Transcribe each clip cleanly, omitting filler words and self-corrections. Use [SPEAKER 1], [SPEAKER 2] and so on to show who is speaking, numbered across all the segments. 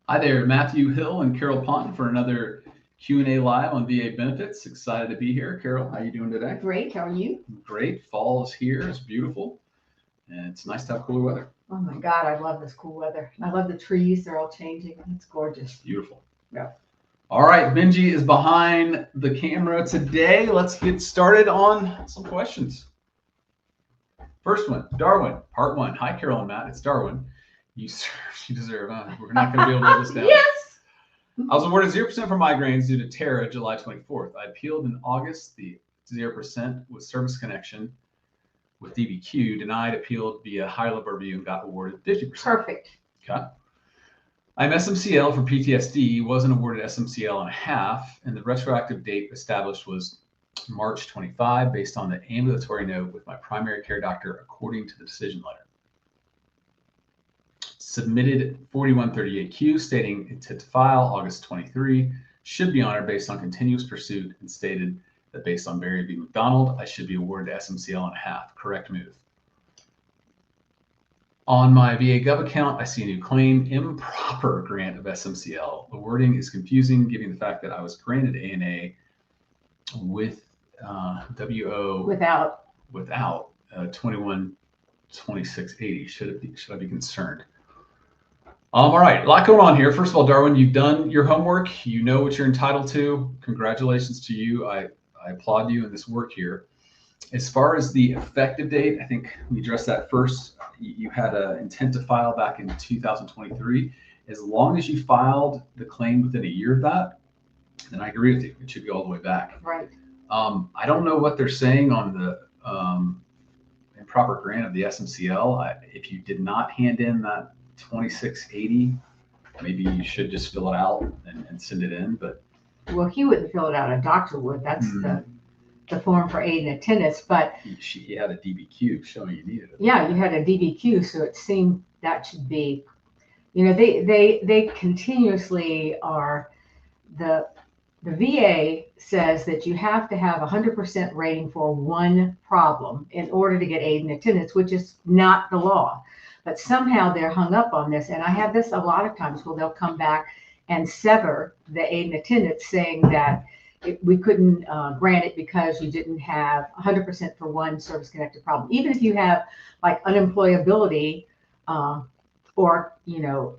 [SPEAKER 1] Hi there, Matthew Hill and Carol Ponton for another Q&A live on VA benefits. Excited to be here. Carol, how are you doing today?
[SPEAKER 2] Great. How are you?
[SPEAKER 1] Great. Fall is here. It's beautiful. And it's nice to have cooler weather.
[SPEAKER 2] Oh my God, I love this cool weather. I love the trees. They're all changing. It's gorgeous.
[SPEAKER 1] Beautiful.
[SPEAKER 2] Yeah.
[SPEAKER 1] All right, Benji is behind the camera today. Let's get started on some questions. First one, Darwin, part one. Hi, Carol and Matt. It's Darwin. You deserve, huh? We're not going to be able to hold this down.
[SPEAKER 2] Yes.
[SPEAKER 1] I was awarded 0% for migraines due to TERA July 24th. I appealed in August. The 0% with service connection with DBQ, denied, appealed via higher level review, and got awarded 50%.
[SPEAKER 2] Perfect.
[SPEAKER 1] Okay. I'm SMC-L for PTSD, wasn't awarded SMC-L and a half, and the retroactive date established was March 25 based on the ambulatory note with my primary care doctor according to the decision letter. Submitted 4138Q stating intent to file August 23, should be honored based on continuous pursuit, and stated that based on Barry v. McDonald, I should be awarded SMC-L and a half. Correct move. On my VA Gov account, I see a new claim, improper grant of SMC-L. The wording is confusing given the fact that I was granted ANA with WO
[SPEAKER 2] Without
[SPEAKER 1] 212680. Should I be concerned? All right, a lot going on here. First of all, Darwin, you've done your homework. You know what you're entitled to. Congratulations to you. I applaud you in this work here. As far as the effective date, I think we addressed that first. You had an intent to file back in 2023. As long as you filed the claim within a year of that, then I agree with you. It should go all the way back.
[SPEAKER 2] right.
[SPEAKER 1] I don't know what they're saying on the improper grant of the SMC-L. If you did not hand in that 2680, maybe you should just fill it out and send it in. But
[SPEAKER 2] Well, he wouldn't fill it out. A doctor would. That's the form for aid and attendance. But
[SPEAKER 1] he had a DBQ showing you needed it.
[SPEAKER 2] yeah, you had a DBQ, so it seemed that should be. You know, they continuously are the VA says that you have to have 100% rating for one problem in order to get aid and attendance, which is not the law. But somehow they're hung up on this. And I have this a lot of times where they'll come back and sever the aid and attendance, saying that we couldn't grant it because you didn't have 100% for one service-connected problem. Even if you have like unemployability or, you know,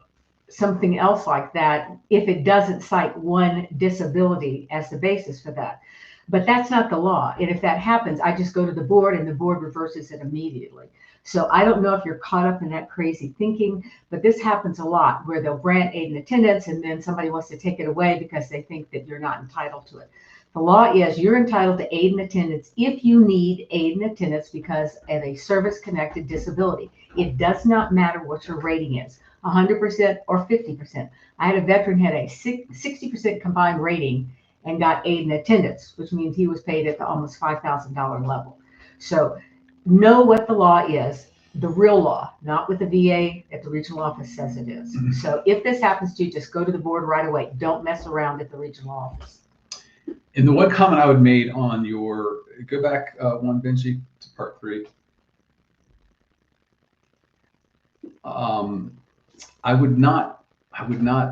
[SPEAKER 2] something else like that, if it doesn't cite one disability as the basis for that. But that's not the law. And if that happens, I just go to the board and the board reverses it immediately. So I don't know if you're caught up in that crazy thinking, but this happens a lot where they'll grant aid and attendance and then somebody wants to take it away because they think that you're not entitled to it. The law is you're entitled to aid and attendance if you need aid and attendance because of a service-connected disability. It does not matter what your rating is, 100% or 50%. I had a veteran had a 60% combined rating and got aid and attendance, which means he was paid at the almost $5,000 level. So know what the law is, the real law, not what the VA at the regional office says it is. So if this happens to you, just go to the board right away. Don't mess around at the regional office.
[SPEAKER 1] And the one comment I would make on your, go back one, Benji, to part 3. I would not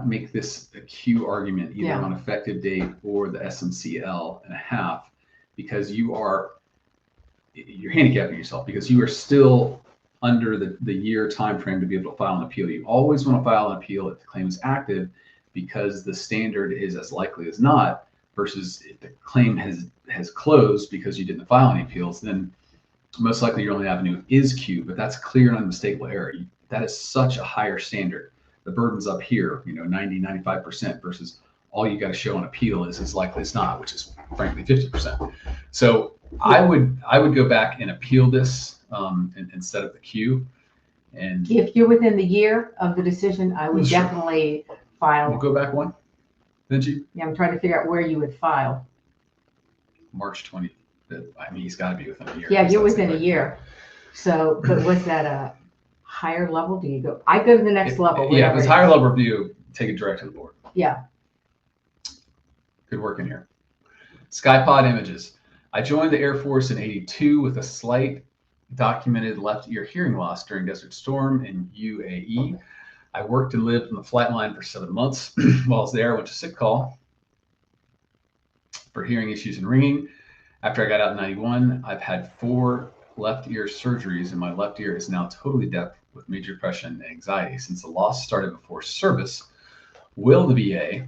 [SPEAKER 1] make this a Q argument either on effective date or the SMC-L and a half, because you're handicapping yourself because you are still under the year time frame to be able to file an appeal. You always want to file an appeal if the claim is active, because the standard is as likely as not, versus if the claim has closed because you didn't file any appeals, then most likely your only avenue is Q, but that's clear and unmistakable error. That is such a higher standard. The burden's up here, 90, 95% versus all you got to show on appeal is as likely as not, which is frankly 50%. So I would go back and appeal this instead of the Q. And
[SPEAKER 2] if you're within the year of the decision, I would definitely file.
[SPEAKER 1] We'll go back one, Benji.
[SPEAKER 2] Yeah, I'm trying to figure out where you would file.
[SPEAKER 1] March 20th. I mean, he's got to be within a year.
[SPEAKER 2] Yeah, you're within a year. So, but was that a higher level? Do you go? I go to the next level.
[SPEAKER 1] Yeah, if it's higher level review, take it direct to the board.
[SPEAKER 2] Yeah.
[SPEAKER 1] Good work in here. Skypod images. I joined the Air Force in '82 with a slight documented left ear hearing loss during Desert Storm in UAE. I worked and lived on the flight line for 7 months. While I was there, I went to sick call for hearing issues and ringing. After I got out in 91, I've had 4 left ear surgeries, and my left ear is now totally deaf with major depression and anxiety. Since the loss started before service, will the VA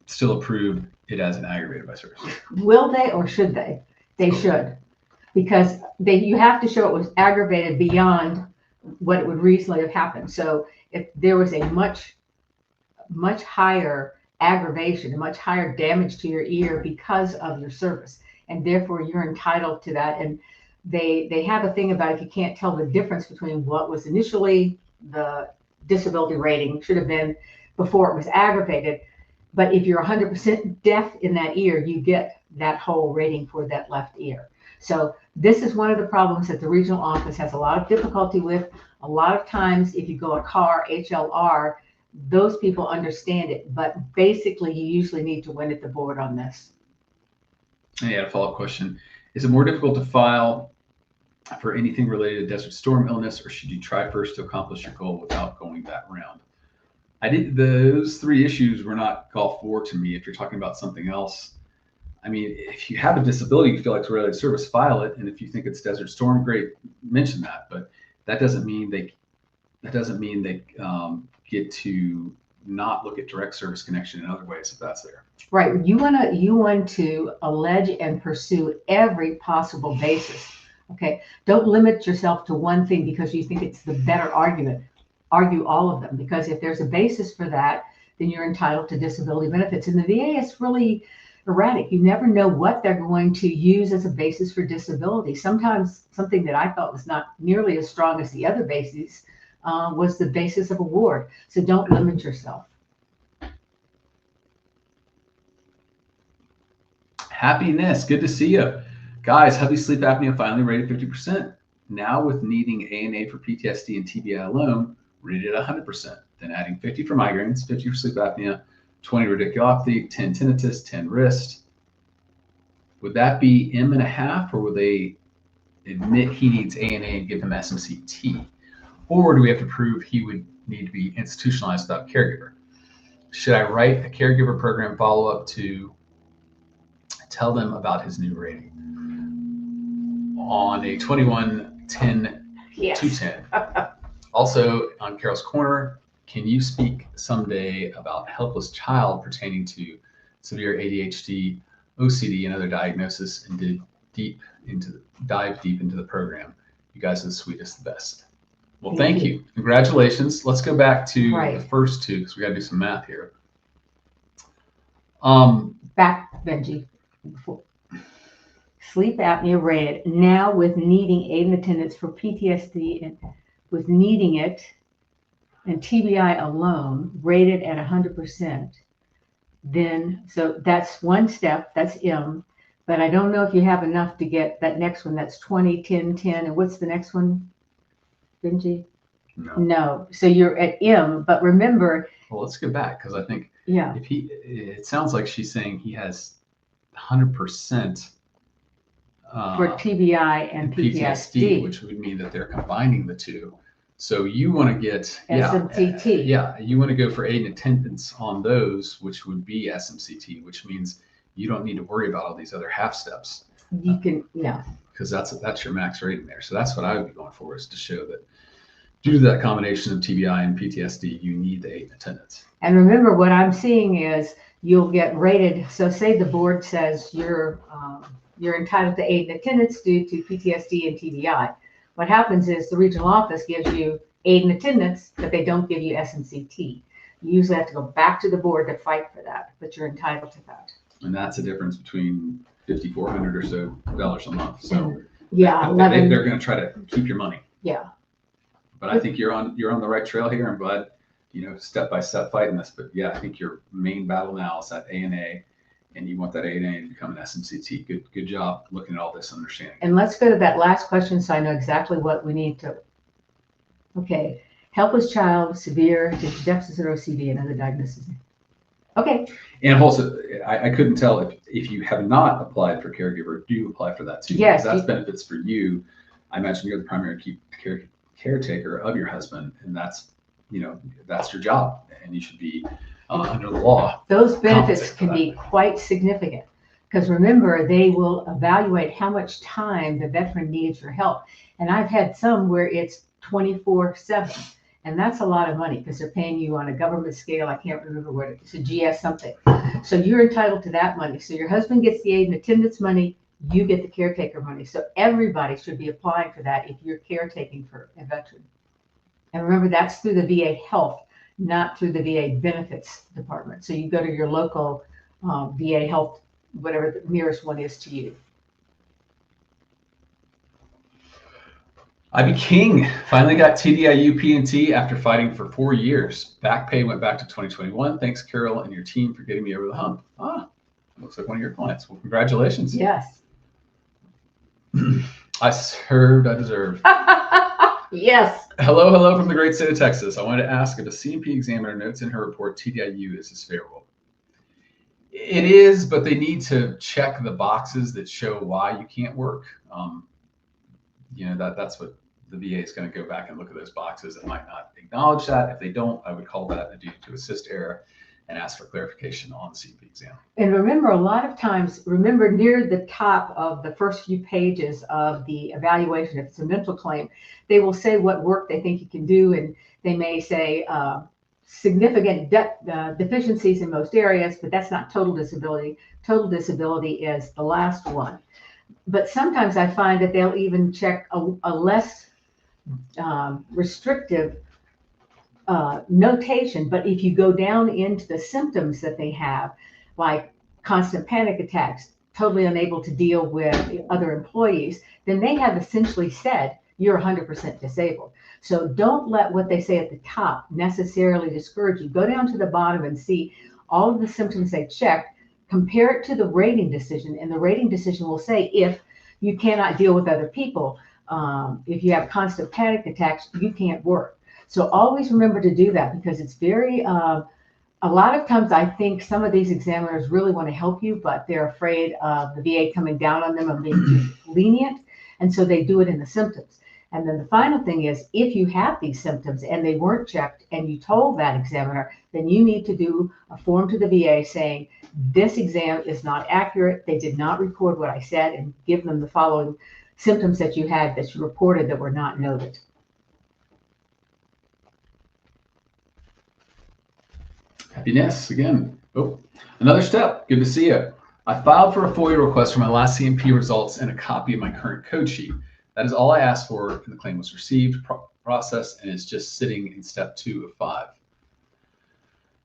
[SPEAKER 1] still approve it as an aggravated by service?
[SPEAKER 2] Will they or should they? They should, because you have to show it was aggravated beyond what it would reasonably have happened. So if there was a much higher aggravation, a much higher damage to your ear because of your service, and therefore you're entitled to that. And they have a thing about if you can't tell the difference between what was initially the disability rating should have been before it was aggravated. But if you're 100% deaf in that ear, you get that whole rating for that left ear. So this is one of the problems that the regional office has a lot of difficulty with. A lot of times, if you go a CAR, HLR, those people understand it, but basically you usually need to win at the board on this.
[SPEAKER 1] And a follow-up question. Is it more difficult to file for anything related to desert storm illness, or should you try first to accomplish your goal without going that round? Those 3 issues were not call for to me. If you're talking about something else, I mean, if you have a disability you feel like it's related to service, file it. And if you think it's desert storm, great, mention that. But that doesn't mean they get to not look at direct service connection in other ways if that's there.
[SPEAKER 2] Right. You want to allege and pursue every possible basis. Okay. Don't limit yourself to one thing because you think it's the better argument. Argue all of them, because if there's a basis for that, then you're entitled to disability benefits. And the VA is really erratic. You never know what they're going to use as a basis for disability. Sometimes something that I felt was not nearly as strong as the other bases was the basis of award. So don't limit yourself.
[SPEAKER 1] Happiness, good to see you. Guys, heavy sleep apnea finally rated 50%. Now with needing ANA for PTSD and TBI alone, rated at 100%. Then adding 50 for migraines, 50 for sleep apnea, 20 radiculopathy, 10 tinnitus, 10 wrist. Would that be M.5, or would they admit he needs ANA and give him SMC-T? Or do we have to prove he would need to be institutionalized without a caregiver? Should I write a caregiver program follow-up to tell them about his new rating? On a 21-10-210.
[SPEAKER 2] Yes.
[SPEAKER 1] Also, on Carol's Corner, can you speak someday about helpless child pertaining to severe ADHD, OCD, and other diagnosis, and dive deep into the program? You guys are the sweetest, the best. Well, thank you. Congratulations. Let's go back to the first 2 because we got to do some math here.
[SPEAKER 2] Back, Benji. Sleep apnea rated now with needing aid and attendance for PTSD and with needing it and TBI alone rated at 100%. Then, so that's one step, that's M, but I don't know if you have enough to get that next one. That's 20, 10, 10. And what's the next one, Benji? No. So you're at M, but remember.
[SPEAKER 1] Well, let's go back because I think
[SPEAKER 2] if
[SPEAKER 1] it sounds like she's saying he has 100%
[SPEAKER 2] for TBI and PTSD,
[SPEAKER 1] which would mean that they're combining the 2. So you want to get
[SPEAKER 2] SMC-T.
[SPEAKER 1] You want to go for aid and attendance on those, which would be SMC-T, which means you don't need to worry about all these other half steps.
[SPEAKER 2] You can,
[SPEAKER 1] because that's your max rating there. So that's what I would be going for, is to show that due to that combination of TBI and PTSD, you need the aid and attendance.
[SPEAKER 2] And remember, what I'm seeing is you'll get rated. So say the board says you're entitled to aid and attendance due to PTSD and TBI. What happens is the regional office gives you aid and attendance, but they don't give you SMC-T. You usually have to go back to the board to fight for that, but you're entitled to that.
[SPEAKER 1] And that's a difference between $5,400 or so a month. So
[SPEAKER 2] they're
[SPEAKER 1] going to try to keep your money.
[SPEAKER 2] Yeah.
[SPEAKER 1] But I think you're on the right trail here. I'm glad, step by step fighting this. But yeah, I think your main battle now is that ANA, and you want that ANA to become an SMC-T. Good job looking at all this, understanding.
[SPEAKER 2] And let's go to that last question so I know exactly what we need to. Okay, helpless child, severe deficit OCD, and other diagnoses. Okay.
[SPEAKER 1] And also, I couldn't tell if you have not applied for caregiver, do you apply for that too?
[SPEAKER 2] Yes.
[SPEAKER 1] Because that's benefits for you. I imagine you're the primary caretaker of your husband, and that's that's your job, and you should be under the law.
[SPEAKER 2] Those benefits can be quite significant, because remember, they will evaluate how much time the veteran needs for help. And I've had some where it's 24/7, and that's a lot of money because they're paying you on a government scale. I can't remember what it's a GS something. So you're entitled to that money. So your husband gets the aid and attendance money, you get the caretaker money. So everybody should be applying for that if you're caretaking for a veteran. And remember, that's through the VA Health, not through the VA Benefits Department. So you go to your local VA Health, whatever the nearest one is to you.
[SPEAKER 1] Ivy King finally got TDIU P&T after fighting for 4 years. Back pay went back to 2021. Thanks, Carol and your team, for getting me over the hump. Looks like one of your clients. Well, congratulations.
[SPEAKER 2] Yes.
[SPEAKER 1] I served, I deserved.
[SPEAKER 2] Yes.
[SPEAKER 1] Hello from the great state of Texas. I wanted to ask if a C&P examiner notes in her report TDIU is favorable. It is, but they need to check the boxes that show why you can't work. That's what the VA is going to go back and look at those boxes. It might not acknowledge that. If they don't, I would call that a duty to assist error and ask for clarification on the C&P exam. And
[SPEAKER 2] remember, a lot of times, near the top of the first few pages of the evaluation, if it's a mental claim, they will say what work they think you can do, and they may say significant deficiencies in most areas, but that's not total disability. Total disability is the last one. But sometimes I find that they'll even check a less restrictive notation. But if you go down into the symptoms that they have, like constant panic attacks, totally unable to deal with other employees, then they have essentially said you're 100% disabled. So don't let what they say at the top necessarily discourage you. Go down to the bottom and see all of the symptoms they checked. Compare it to the rating decision, and the rating decision will say if you cannot deal with other people, if you have constant panic attacks, you can't work. So always remember to do that, because it's very, a lot of times I think some of these examiners really want to help you, but they're afraid of the VA coming down on them and being too lenient, and so they do it in the symptoms. And then the final thing is, if you have these symptoms and they weren't checked and you told that examiner, then you need to do a form to the VA saying, this exam is not accurate. They did not record what I said, and give them the following symptoms that you had that you reported that were not noted.
[SPEAKER 1] Happiness again. Oh, another step. Good to see you. I filed for a FOIA request for my last C&P results and a copy of my current code sheet. That is all I asked for, and the claim was received, processed, and is just sitting in step 2 of 5.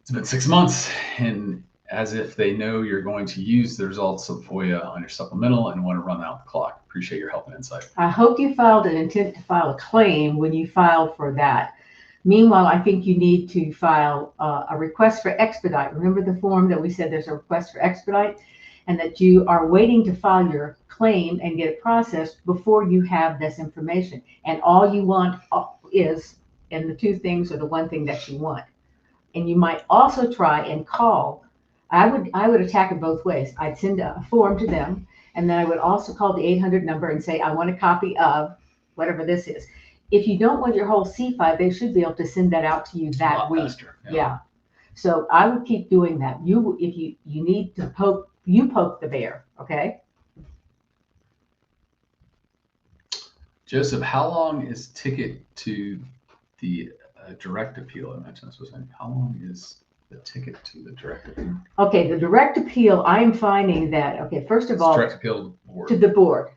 [SPEAKER 1] It's been 6 months, and as if they know you're going to use the results of FOIA on your supplemental and want to run out the clock. Appreciate your help and insight.
[SPEAKER 2] I hope you filed an intent to file a claim when you filed for that. Meanwhile, I think you need to file a request for expedite. Remember the form that we said there's a request for expedite, and that you are waiting to file your claim and get it processed before you have this information. And all you want is, and the 2 things are the 1 thing that you want. And you might also try and call. I would attack it both ways. I'd send a form to them, and then I would also call the 800 number and say, I want a copy of whatever this is. If you don't want your whole C5, they should be able to send that out to you that week.
[SPEAKER 1] Faster,
[SPEAKER 2] yeah. So I would keep doing that. If you need to poke the bear, okay?
[SPEAKER 1] Joseph, how long is ticket to the direct appeal? I mentioned this was how long is the ticket to the direct appeal?
[SPEAKER 2] Okay, the direct appeal, I'm finding that, okay, first of all,
[SPEAKER 1] direct appeal
[SPEAKER 2] to the board.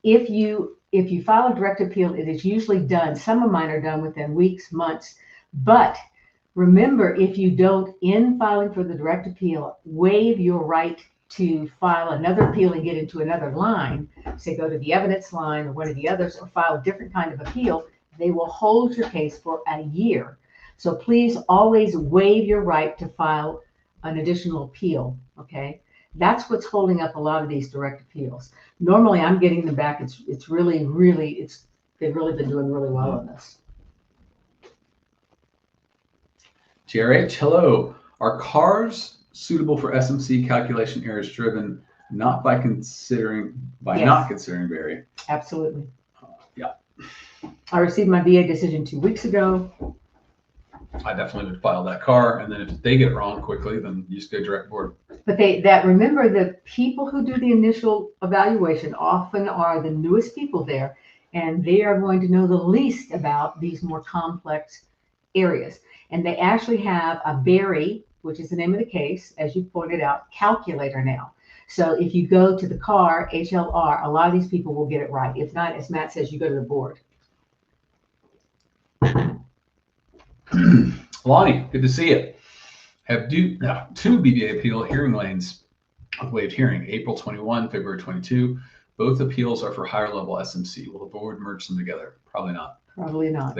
[SPEAKER 2] If you file a direct appeal, it is usually done, some of mine are done within weeks, months, but remember, if you don't, in filing for the direct appeal, waive your right to file another appeal and get into another line, say go to the evidence line or one of the others, or file a different kind of appeal, they will hold your case for a year. So please always waive your right to file an additional appeal, okay? That's what's holding up a lot of these direct appeals. Normally I'm getting them back. It's really, they've really been doing really well on this.
[SPEAKER 1] TRH, hello. Are cars suitable for SMC calculation errors driven not by considering, not considering VARY?
[SPEAKER 2] Absolutely.
[SPEAKER 1] Yeah.
[SPEAKER 2] I received my VA decision 2 weeks ago.
[SPEAKER 1] I definitely would file that CAR. And then if they get it wrong quickly, then you just go direct board.
[SPEAKER 2] But remember, the people who do the initial evaluation often are the newest people there, and they are going to know the least about these more complex areas. And they actually have a VARI, which is the name of the case, as you pointed out, calculator now. So if you go to the CAR, HLR, a lot of these people will get it right. If not, as Matt says, you go to the board.
[SPEAKER 1] Lonnie, good to see you. Have two BVA appeal hearing lanes with waived hearing, April 21, February 22. Both appeals are for higher level SMC. Will the board merge them together? Probably not.
[SPEAKER 2] Probably not.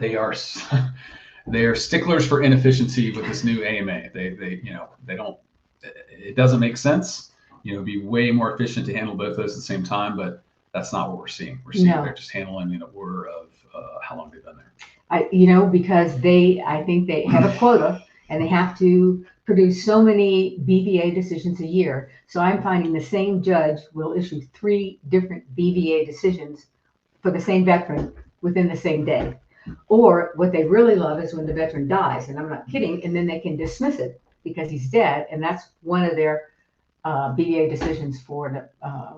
[SPEAKER 1] They are sticklers for inefficiency with this new AMA. They don't. It doesn't make sense. It'd be way more efficient to handle both those at the same time, but that's not what we're seeing. We're seeing they're just handling in order of how long they've been there.
[SPEAKER 2] Because I think they have a quota and they have to produce so many BVA decisions a year. So I'm finding the same judge will issue 3 different BVA decisions for the same veteran within the same day. Or what they really love is when the veteran dies, and I'm not kidding, and then they can dismiss it because he's dead, and that's one of their BVA decisions for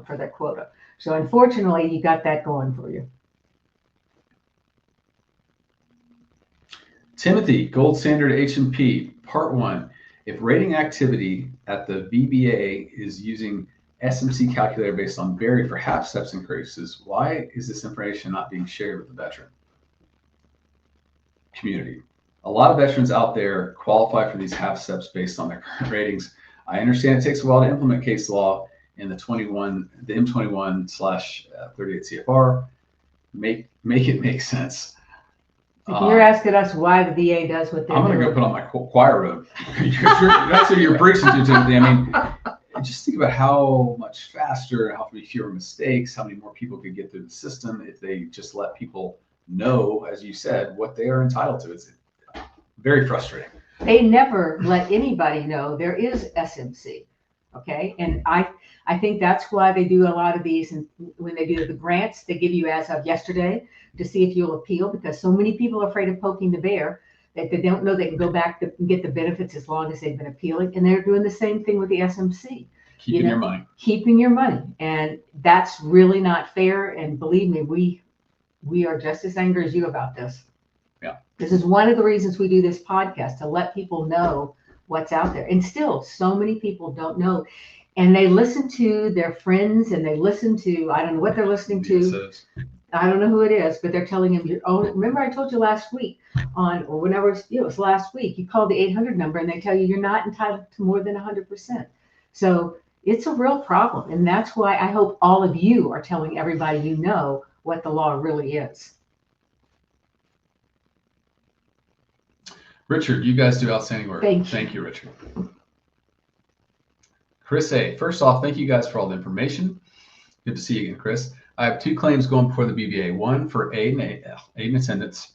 [SPEAKER 2] their quota. So unfortunately, you got that going for you.
[SPEAKER 1] Timothy, gold standard H&P, part 1. If rating activity at the VBA is using SMC calculator based on VARI for half steps increases, why is this information not being shared with the veteran community? A lot of veterans out there qualify for these half steps based on their current ratings. I understand it takes a while to implement case law in the M21/38 CFR. Make it make sense.
[SPEAKER 2] If you're asking us why the VA does what they're doing.
[SPEAKER 1] I'm going to go put on my choir robe. That's what you're preaching to, Timothy. I mean, just think about how much faster, how many fewer mistakes, how many more people could get through the system if they just let people know, as you said, what they are entitled to. It's very frustrating.
[SPEAKER 2] They never let anybody know there is SMC. Okay. And I think that's why they do a lot of these. And when they do the grants, they give you as of yesterday to see if you'll appeal, because so many people are afraid of poking the bear that they don't know they can go back and get the benefits as long as they've been appealing. And they're doing the same thing with the SMC.
[SPEAKER 1] Keeping your money.
[SPEAKER 2] Keeping your money. And that's really not fair. And believe me, we are just as angry as you about this.
[SPEAKER 1] Yeah.
[SPEAKER 2] This is one of the reasons we do this podcast, to let people know what's out there. And still, so many people don't know. And they listen to their friends, and they listen to, I don't know what they're listening to. I don't know who it is, but they're telling him, remember I told you last week or whenever it was last week, you called the 800 number and they tell you you're not entitled to more than 100%. So it's a real problem. And that's why I hope all of you are telling everybody you know what the law really is.
[SPEAKER 1] Richard, you guys do outstanding work. Thank you, Richard. Chris A. First off, thank you guys for all the information. Good to see you again, Chris. I have 2 claims going before the BVA, one for aid and attendance,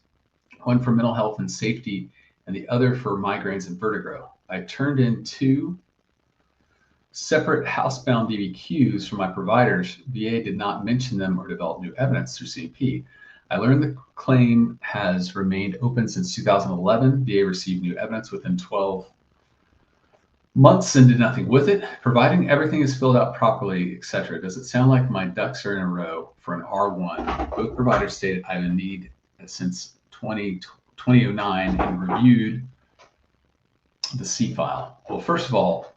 [SPEAKER 1] one for mental health and safety, and the other for migraines and vertigo. I turned in 2 separate housebound DBQs from my providers. VA did not mention them or develop new evidence through C&P. I learned the claim has remained open since 2011. VA received new evidence within 12 months and did nothing with it. Providing everything is filled out properly, etc. Does it sound like my ducks are in a row for an R1? Both providers stated I have a need since 2009 and reviewed the C file. Well, first of all,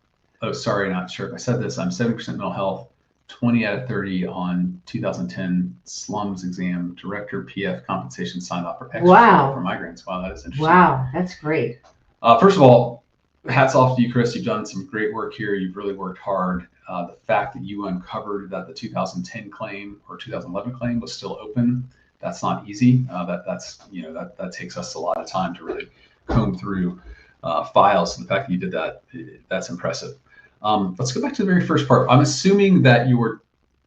[SPEAKER 1] sorry, not sure if I said this. I'm 70% mental health, 20 out of 30 on 2010 slums exam, director PF compensation signed off for extra for migraines. Wow, that is interesting.
[SPEAKER 2] Wow, that's great.
[SPEAKER 1] First of all, hats off to you, Chris. You've done some great work here. You've really worked hard. The fact that you uncovered that the 2010 claim or 2011 claim was still open, that's not easy. That takes us a lot of time to really comb through files. And the fact that you did that, that's impressive. Let's go back to the very first part. I'm assuming that your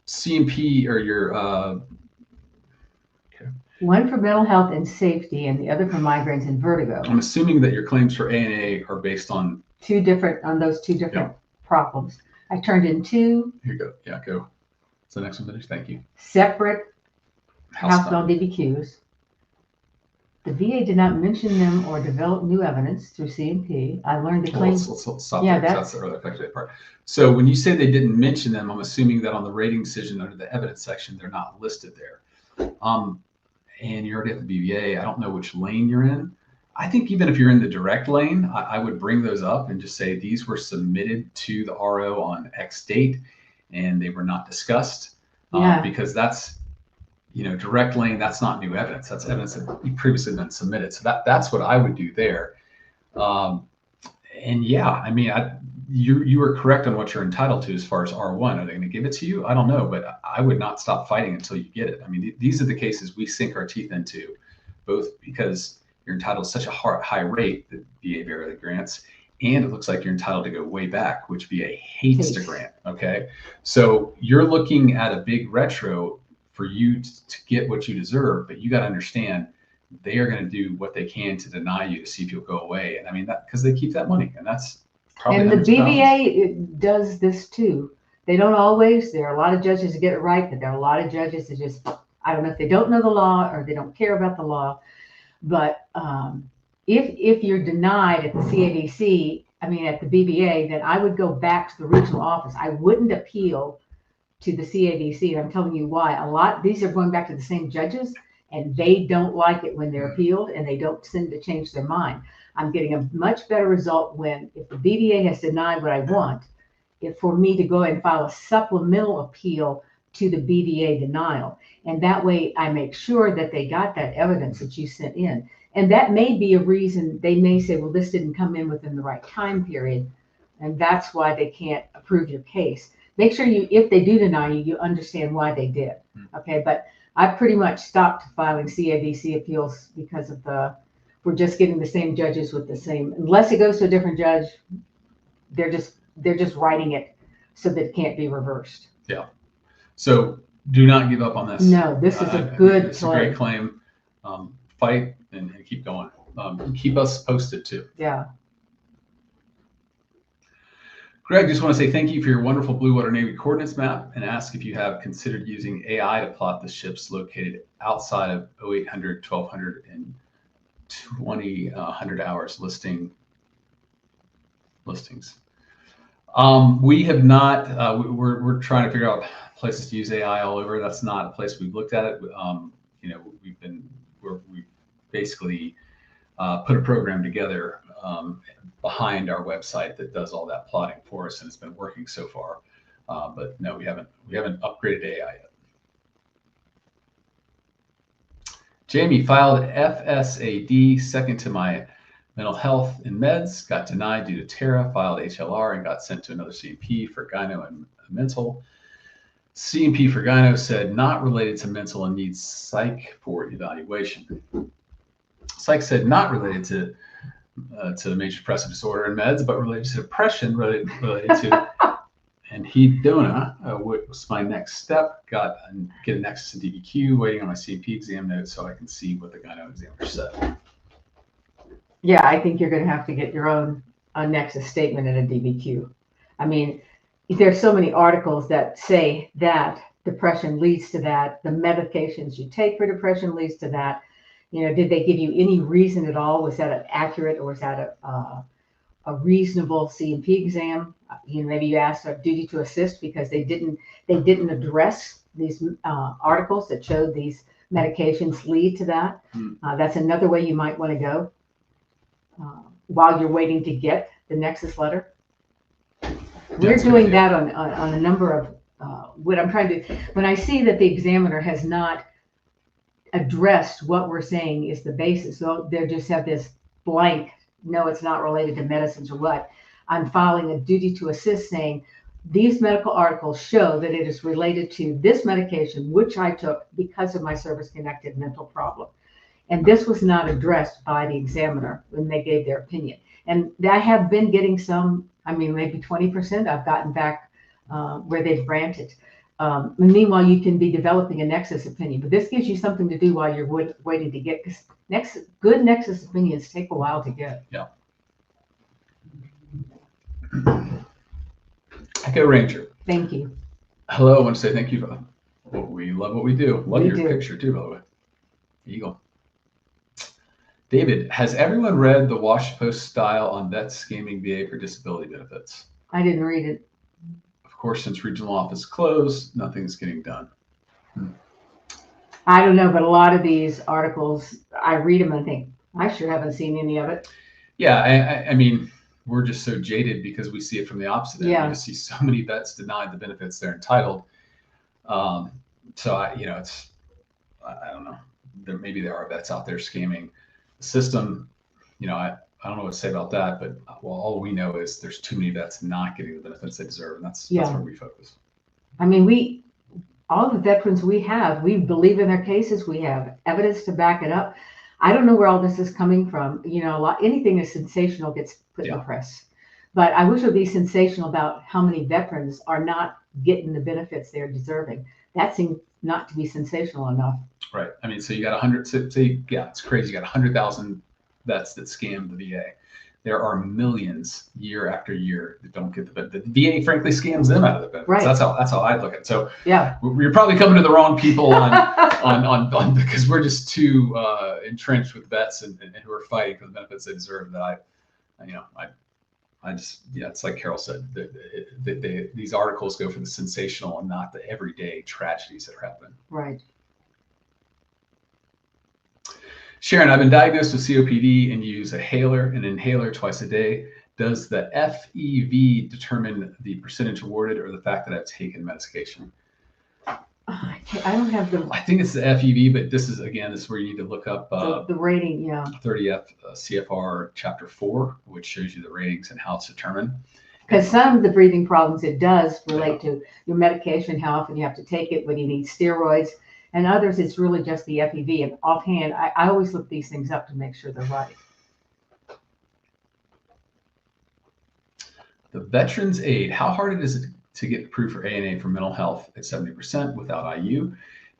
[SPEAKER 1] C&P or your
[SPEAKER 2] one for mental health and safety, and the other for migraines and vertigo.
[SPEAKER 1] I'm assuming that your claims for A&A are based on
[SPEAKER 2] those two different problems. I turned in 2.
[SPEAKER 1] Here you go. Yeah, go. What's the next one, Denise? Thank you.
[SPEAKER 2] Separate housebound DBQs. The VA did not mention them or develop new evidence through C&P. I learned the claims.
[SPEAKER 1] Let's stop there, 'cause that's the early effective date part. So when you say they didn't mention them, I'm assuming that on the rating decision under the evidence section, they're not listed there. And you're already at the BVA. I don't know which lane you're in. I think even if you're in the direct lane, I would bring those up and just say these were submitted to the RO on X date and they were not discussed. Because that's, direct lane, that's not new evidence. That's evidence that previously been submitted. So that's what I would do there. And yeah, I mean, you were correct on what you're entitled to as far as R1. Are they going to give it to you? I don't know, but I would not stop fighting until you get it. I mean, these are the cases we sink our teeth into, both because you're entitled to such a high rate that VA rarely grants, and it looks like you're entitled to go way back, which VA hates to grant. Okay, so you're looking at a big retro for you to get what you deserve, but you got to understand they are going to do what they can to deny you to see if you'll go away. And I mean that because they keep that money, and that's probably. And
[SPEAKER 2] the BVA does this too. They don't always. There are a lot of judges that get it right, but there are a lot of judges that just, I don't know if they don't know the law or they don't care about the law. But if you're denied at the CADC, I mean at the BVA, then I would go back to the regional office. I wouldn't appeal to the CADC. And I'm telling you why. These are going back to the same judges, and they don't like it when they're appealed, and they don't tend to change their mind. I'm getting a much better result if the BVA has denied what I want, for me to go ahead and file a supplemental appeal to the BVA denial. And that way I make sure that they got that evidence that you sent in. And that may be a reason they may say, well, this didn't come in within the right time period, and that's why they can't approve your case. Make sure if they do deny you, you understand why they did. Okay, but I pretty much stopped filing CADC appeals because of we're just getting the same judges with the same, unless it goes to a different judge, they're just writing it so that it can't be reversed.
[SPEAKER 1] Yeah. So do not give up on this.
[SPEAKER 2] No, this is a good
[SPEAKER 1] It's a great claim. Fight and keep going. Keep us posted too.
[SPEAKER 2] Yeah.
[SPEAKER 1] Greg, just want to say thank you for your wonderful Blue Water Navy coordinates map and ask if you have considered using AI to plot the ships located outside of 0800, 1200, and 2000 hours listings. We have not. We're trying to figure out places to use AI all over. That's not a place we've looked at it. We've basically put a program together behind our website that does all that plotting for us, and it's been working so far. But no, we haven't upgraded AI yet. Jamie filed FSAD, second to my mental health and meds, got denied due to TERA, filed HLR, and got sent to another C&P for gyno and mental. C&P for gyno said not related to mental and needs psych for evaluation. Psych said not related to major depressive disorder and meds, but related to depression, related to anhedonia, was my next step. Get a nexus and DBQ, waiting on my C&P exam notes so I can see what the gyno examiner said.
[SPEAKER 2] Yeah, I think you're going to have to get your own nexus statement and a DBQ. I mean, there's so many articles that say that depression leads to that. The medications you take for depression leads to that. Did they give you any reason at all? Was that accurate, or was that a reasonable C&P exam? Maybe you asked a duty to assist because they didn't address these articles that showed these medications lead to that. That's another way you might want to go while you're waiting to get the nexus letter. We're doing that on a number of what I'm trying to. When I see that the examiner has not addressed what we're saying is the basis, so they just have this blank, no, it's not related to medicines or what, I'm filing a duty to assist saying these medical articles show that it is related to this medication, which I took because of my service-connected mental problem. And this was not addressed by the examiner when they gave their opinion. And I have been getting some, maybe 20% I've gotten back where they've granted. And meanwhile, you can be developing a nexus opinion, but this gives you something to do while you're waiting to get, because good nexus opinions take a while to get.
[SPEAKER 1] Yeah. Echo Ranger.
[SPEAKER 2] Thank you.
[SPEAKER 1] Hello, I want to say thank you. We love what we do. Love your picture too, by the way. Eagle. David, has everyone read the Wash Post style on vets scamming VA for disability benefits?
[SPEAKER 2] I didn't read it.
[SPEAKER 1] Of course, since regional office closed, nothing's getting done.
[SPEAKER 2] I don't know, but a lot of these articles, I read them and think, I sure haven't seen any of it.
[SPEAKER 1] Yeah, I mean, we're just so jaded because we see it from the opposite end.
[SPEAKER 2] Yeah.
[SPEAKER 1] We see so many vets denied the benefits they're entitled. So I don't know. Maybe there are vets out there scamming the system. I don't know what to say about that, but all we know is there's too many vets not getting the benefits they deserve, and that's where we focus.
[SPEAKER 2] I mean, all the veterans we believe in their cases. We have evidence to back it up. I don't know where all this is coming from. Anything that's sensational gets put in the press, but I wish it would be sensational about how many veterans are not getting the benefits they're deserving. That seems not to be sensational enough.
[SPEAKER 1] Right. I mean, so you got 100. It's crazy. You got 100,000 vets that scam the VA. There are millions year after year that don't get the benefit. The VA frankly scams them out of the benefits.
[SPEAKER 2] Right.
[SPEAKER 1] That's how I look at it. So yeah, you're probably coming to the wrong people on because we're just too entrenched with vets and who are fighting for the benefits they deserve. That I just it's like Carol said. These articles go for the sensational and not the everyday tragedies that are happening.
[SPEAKER 2] Right.
[SPEAKER 1] Sharon, I've been diagnosed with COPD and use an inhaler twice a day. Does the FEV determine the percentage awarded or the fact that I've taken medication?
[SPEAKER 2] I don't have the.
[SPEAKER 1] I think it's the FEV, but this is where you need to look up
[SPEAKER 2] the rating,
[SPEAKER 1] 30 CFR Chapter 4, which shows you the ratings and how it's determined.
[SPEAKER 2] Because some of the breathing problems, it does relate to your medication, how often you have to take it, when you need steroids. And others, it's really just the FEV. And offhand, I always look these things up to make sure they're right.
[SPEAKER 1] The Veterans Aid. How hard is it to get approved for ANA for mental health at 70% without IU?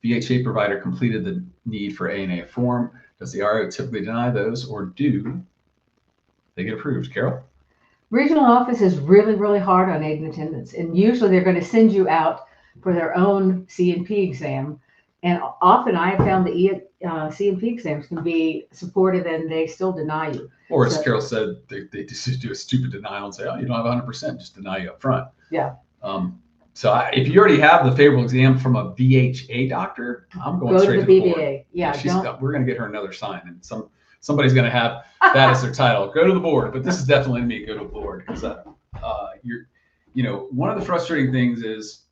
[SPEAKER 1] VHA provider completed the need for ANA form. Does the RO typically deny those, or do they get approved? Carol?
[SPEAKER 2] Regional office is really, really hard on aid and attendance. And usually they're going to send you out for their own C&P exam. And often I have found the C&P exams can be supportive and they still deny you.
[SPEAKER 1] Or as Carol said, they just do a stupid denial and say, oh, you don't have 100%, just deny you up front.
[SPEAKER 2] Yeah.
[SPEAKER 1] So if you already have the favorable exam from a VHA doctor, I'm going straight to the
[SPEAKER 2] BBA.
[SPEAKER 1] board.
[SPEAKER 2] Yeah,
[SPEAKER 1] we're going to get her another sign, and somebody's going to have that as their title. Go to the board, but this is definitely me. Go to the board because one of the frustrating things is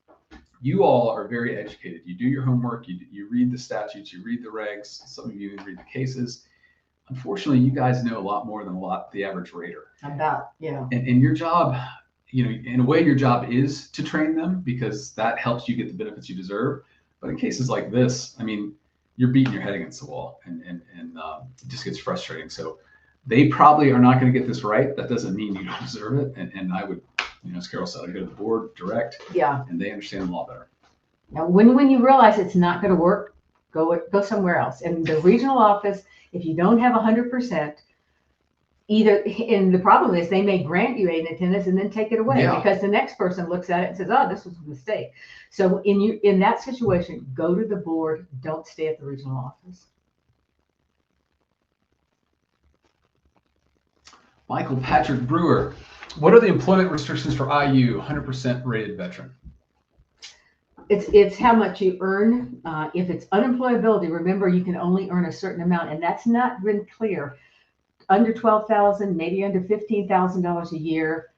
[SPEAKER 1] you all are very educated. You do your homework. You read the statutes. You read the regs. Some of you even read the cases. Unfortunately, you guys know a lot more than the average rater. And your job. In a way, your job is to train them because that helps you get the benefits you deserve. But in cases like this, I mean, you're beating your head against the wall, and it just gets frustrating. So they probably are not going to get this right. That doesn't mean you don't deserve it. And I would, as Carol said, I go to the board direct.
[SPEAKER 2] Yeah.
[SPEAKER 1] And they understand the law better.
[SPEAKER 2] Now, when you realize it's not going to work, go somewhere else. And the regional office, if you don't have 100%. And the problem is they may grant you aid and attendance and then take it away because the next person looks at it and says, oh, this was a mistake. So in that situation, go to the board. Don't stay at the regional office.
[SPEAKER 1] Michael Patrick Brewer, what are the employment restrictions for IU 100% rated veteran?
[SPEAKER 2] It's how much you earn. If it's unemployability, remember you can only earn a certain amount, and that's not been clear. Under $12,000, maybe under $15,000 a year,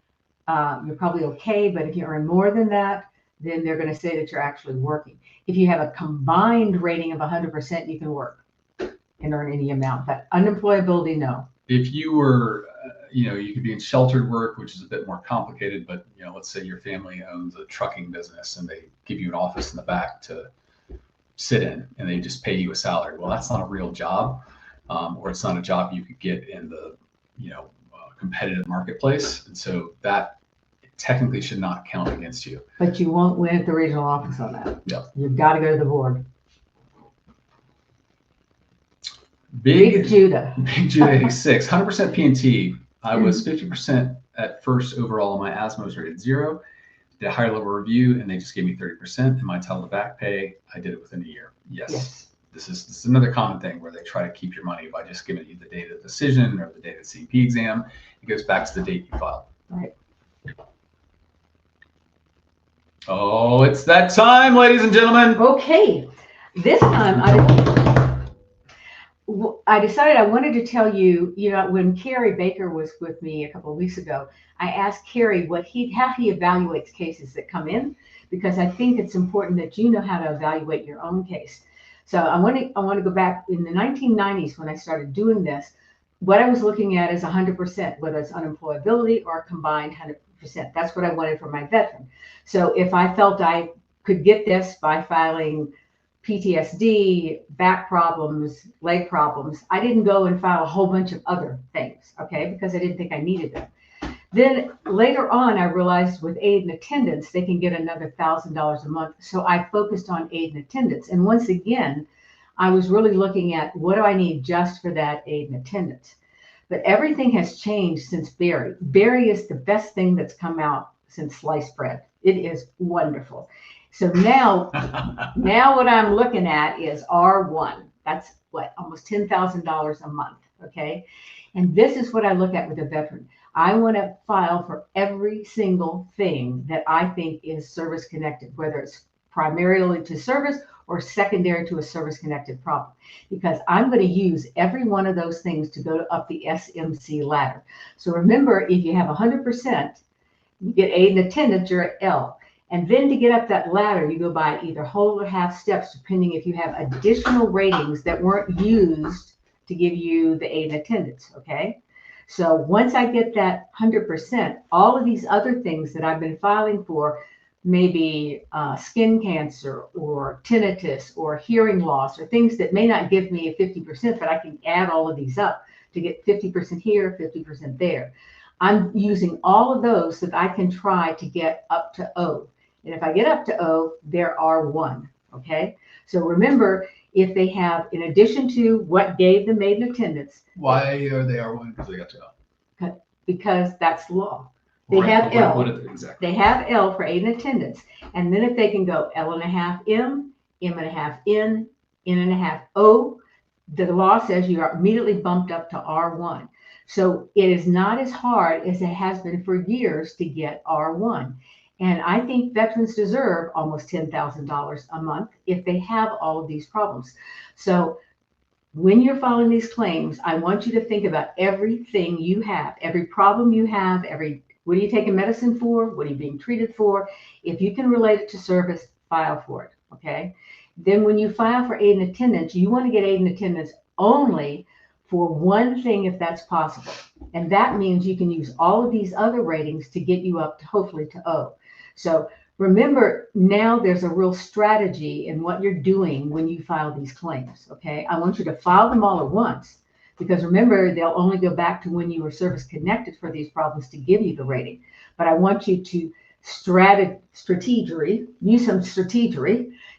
[SPEAKER 2] you're probably okay. But if you earn more than that, then they're going to say that you're actually working. If you have a combined rating of 100%, you can work and earn any amount. But unemployability, no.
[SPEAKER 1] If you were, you could be in sheltered work, which is a bit more complicated. But let's say your family owns a trucking business and they give you an office in the back to sit in, and they just pay you a salary. Well, that's not a real job. Or it's not a job you could get in the, competitive marketplace. And so that technically should not count against you.
[SPEAKER 2] But you won't win at the regional office on that.
[SPEAKER 1] Yep.
[SPEAKER 2] You've got to go to the board.
[SPEAKER 1] Big
[SPEAKER 2] Judah.
[SPEAKER 1] Big Judah 86, 100% P&T. I was 50% at first overall, and my asthma was rated 0. Did a higher level review, and they just gave me 30%. And my entitled to back pay, I did it within a year. Yes. this is another common thing where they try to keep your money by just giving you the date of the decision or the date of the C&P exam. It goes back to the date you filed.
[SPEAKER 2] Right.
[SPEAKER 1] Oh, it's that time, ladies and gentlemen.
[SPEAKER 2] Okay. This time I decided I wanted to tell you, when Kerry Baker was with me a couple of weeks ago, I asked Kerry how he evaluates cases that come in, because I think it's important that you know how to evaluate your own case. So I want to go back in the 1990s when I started doing this. What I was looking at is 100%, whether it's unemployability or combined 100%. That's what I wanted for my veteran. So if I felt I could get this by filing PTSD, back problems, leg problems, I didn't go and file a whole bunch of other things, okay, because I didn't think I needed them. Then later on, I realized with aid and attendance, they can get another $1,000 a month. So I focused on aid and attendance. And once again, I was really looking at what do I need just for that aid and attendance. But everything has changed since Berry. Berry is the best thing that's come out since sliced bread. It is wonderful. So now what I'm looking at is R1. That's what, almost $10,000 a month, okay? And this is what I look at with a veteran. I want to file for every single thing that I think is service connected, whether it's primarily to service or secondary to a service connected problem, because I'm going to use every one of those things to go up the SMC ladder. So remember, if you have 100%, you get aid and attendance, you're at L. And then to get up that ladder, you go by either whole or half steps, depending if you have additional ratings that weren't used to give you the aid and attendance, okay? So once I get that 100%, all of these other things that I've been filing for, maybe skin cancer or tinnitus or hearing loss, or things that may not give me a 50%, but I can add all of these up to get 50% here, 50% there. I'm using all of those so that I can try to get up to O. And if I get up to O, there are one, okay? So remember, if they have, in addition to what gave them aid and attendance.
[SPEAKER 1] Why are they R1? Because they got to O.
[SPEAKER 2] Because that's law. They have L. Exactly. They have L for aid and attendance. And then if they can go L.5 M, M.5 N, N.5 O, the law says you are immediately bumped up to R1. So it is not as hard as it has been for years to get R1. And I think veterans deserve almost $10,000 a month if they have all of these problems. So when you're filing these claims, I want you to think about everything you have, every problem you have, what are you taking medicine for? What are you being treated for? If you can relate it to service, file for it, okay? Then when you file for aid and attendance, you want to get aid and attendance only for one thing if that's possible. And that means you can use all of these other ratings to get you up to hopefully to O. So remember, now there's a real strategy in what you're doing when you file these claims, okay? I want you to file them all at once, because remember, they'll only go back to when you were service connected for these problems to give you the rating. But I want you to use some strategery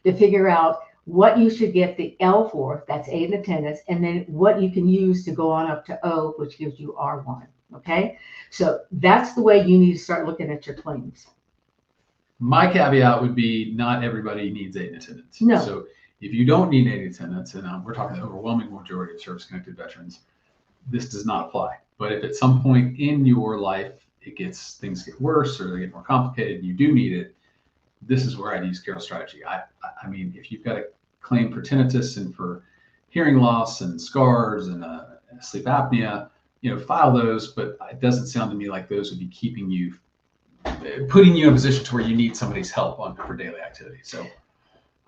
[SPEAKER 2] to figure out what you should get the L for, that's aid and attendance, and then what you can use to go on up to O, which gives you R1, okay? So that's the way you need to start looking at your claims.
[SPEAKER 1] My caveat would be not everybody needs aid and attendance.
[SPEAKER 2] No.
[SPEAKER 1] So if you don't need aid and attendance, and we're talking the overwhelming majority of service-connected veterans, this does not apply. But if at some point in your life things get worse or they get more complicated and you do need it, this is where I'd use Carol's strategy. I mean, if you've got a claim for tinnitus and for hearing loss and scars and sleep apnea, file those. But it doesn't sound to me like those would be putting you in a position to where you need somebody's help for daily activity. So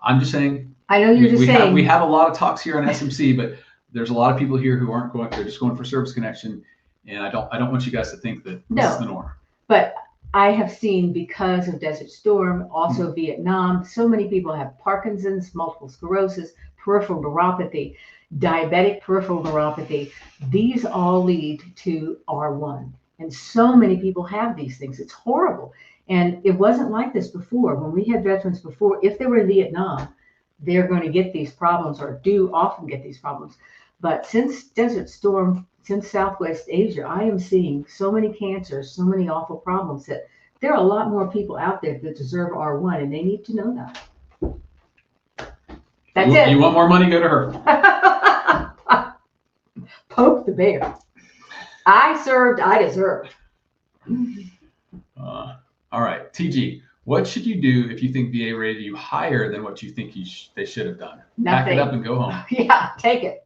[SPEAKER 1] I'm just saying.
[SPEAKER 2] I know you're just saying.
[SPEAKER 1] We have a lot of talks here on SMC, but there's a lot of people here who aren't they're just going for service connection. And I don't want you guys to think that this is the norm.
[SPEAKER 2] But I have seen, because of Desert Storm, also Vietnam, so many people have Parkinson's, multiple sclerosis, peripheral neuropathy, diabetic peripheral neuropathy. These all lead to R1. And so many people have these things. It's horrible. And it wasn't like this before. When we had veterans before, if they were in Vietnam, they're going to get these problems, or do often get these problems. But since Desert Storm, since Southwest Asia, I am seeing so many cancers, so many awful problems, that there are a lot more people out there that deserve R1, and they need to know that. That's it.
[SPEAKER 1] You want more money? Go to her.
[SPEAKER 2] Poke the bear. I served, I deserved.
[SPEAKER 1] All right, TG. What should you do if you think VA rated you higher than what you think they should have done?
[SPEAKER 2] Nothing.
[SPEAKER 1] Pack it up and go home.
[SPEAKER 2] Yeah, take it.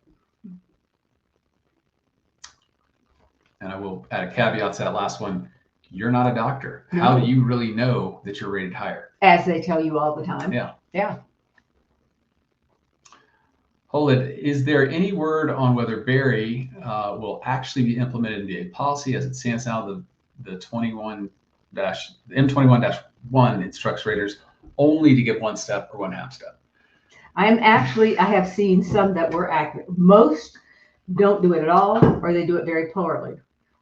[SPEAKER 1] And I will add a caveat to that last one. You're not a doctor.
[SPEAKER 2] No.
[SPEAKER 1] How do you really know that you're rated higher?
[SPEAKER 2] As they tell you all the time.
[SPEAKER 1] Yeah.
[SPEAKER 2] Yeah.
[SPEAKER 1] Hold it. Is there any word on whether Barry will actually be implemented in VA policy as it stands now? The M21-1 instructs raters only to give one step or one half step.
[SPEAKER 2] I have seen some that were accurate. Most don't do it at all, or they do it very poorly.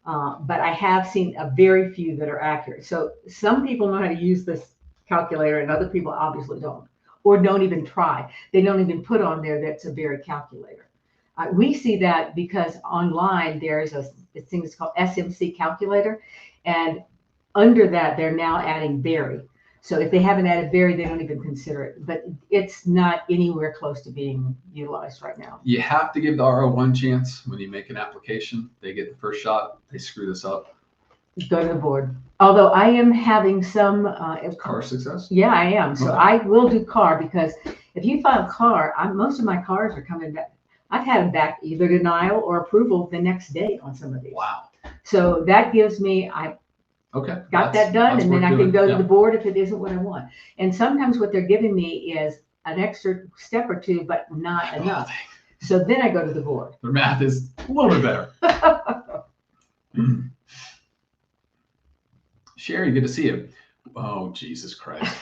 [SPEAKER 2] But I have seen a very few that are accurate. So some people know how to use this calculator and other people obviously don't, or don't even try. They don't even put on there that's a Barry calculator. We see that because online there's a thing that's called SMC calculator, and under that they're now adding Barry. So if they haven't added Barry, they don't even consider it. But it's not anywhere close to being utilized right now.
[SPEAKER 1] You have to give the RO one chance when you make an application. They get the first shot. They screw this up.
[SPEAKER 2] Go to the board. Although I am having some
[SPEAKER 1] car success.
[SPEAKER 2] Yeah, I am. So
[SPEAKER 1] okay.
[SPEAKER 2] I will do car, because if you file car, most of my cars are coming back. I've had them back either denial or approval the next day on some of these.
[SPEAKER 1] Wow.
[SPEAKER 2] So that gives me,
[SPEAKER 1] Okay.
[SPEAKER 2] Got that done, and then I can go to
[SPEAKER 1] yeah.
[SPEAKER 2] the board if it isn't what I want. And sometimes what they're giving me is an extra step or two, but not enough. So then I go to the board.
[SPEAKER 1] Their math is a little bit better. Sherry, good to see you. Oh, Jesus Christ.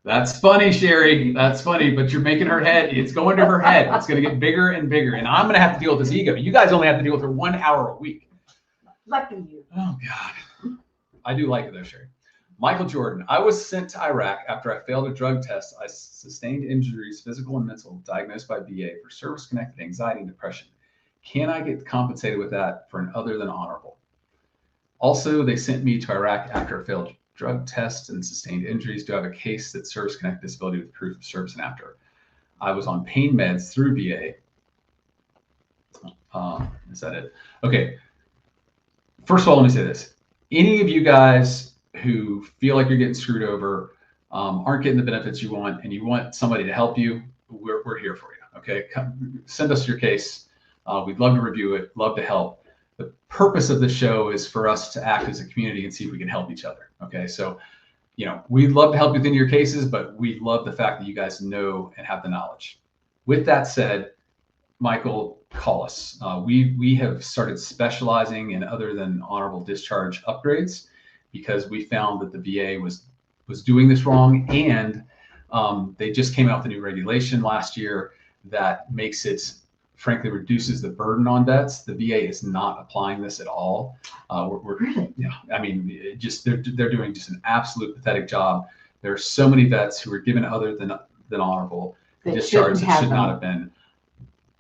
[SPEAKER 1] That's funny, Sherry. That's funny, but you're making her head. It's going to her head. It's going to get bigger and bigger. And I'm going to have to deal with this ego. You guys only have to deal with her 1 hour a week.
[SPEAKER 2] Lucky you.
[SPEAKER 1] Oh, God. I do like it, though, Sherry. Michael Jordan. I was sent to Iraq after I failed a drug test. I sustained injuries, physical and mental, diagnosed by VA for service-connected anxiety and depression. Can I get compensated with that for an other than honorable? Also, they sent me to Iraq after a failed drug test and sustained injuries. Do I have a case that service-connected disability with proof of service and after? I was on pain meds through VA. Is that it? Okay. First of all, let me say this. Any of you guys who feel like you're getting screwed over, aren't getting the benefits you want, and you want somebody to help you, we're here for you, okay? Send us your case. We'd love to review it, love to help. The purpose of the show is for us to act as a community and see if we can help each other, okay? So, you know, we'd love to help you within your cases, but we love the fact that you guys know and have the knowledge. With that said, Michael, call us. We have started specializing in other than honorable discharge upgrades because we found that the VA was doing this wrong, and they just came out with a new regulation last year that makes it, frankly, reduces the burden on vets. The VA is not applying this at all.
[SPEAKER 2] Really?
[SPEAKER 1] Yeah, I mean, they're doing just an absolute pathetic job. There are so many vets who are given other than honorable discharge that should not have been.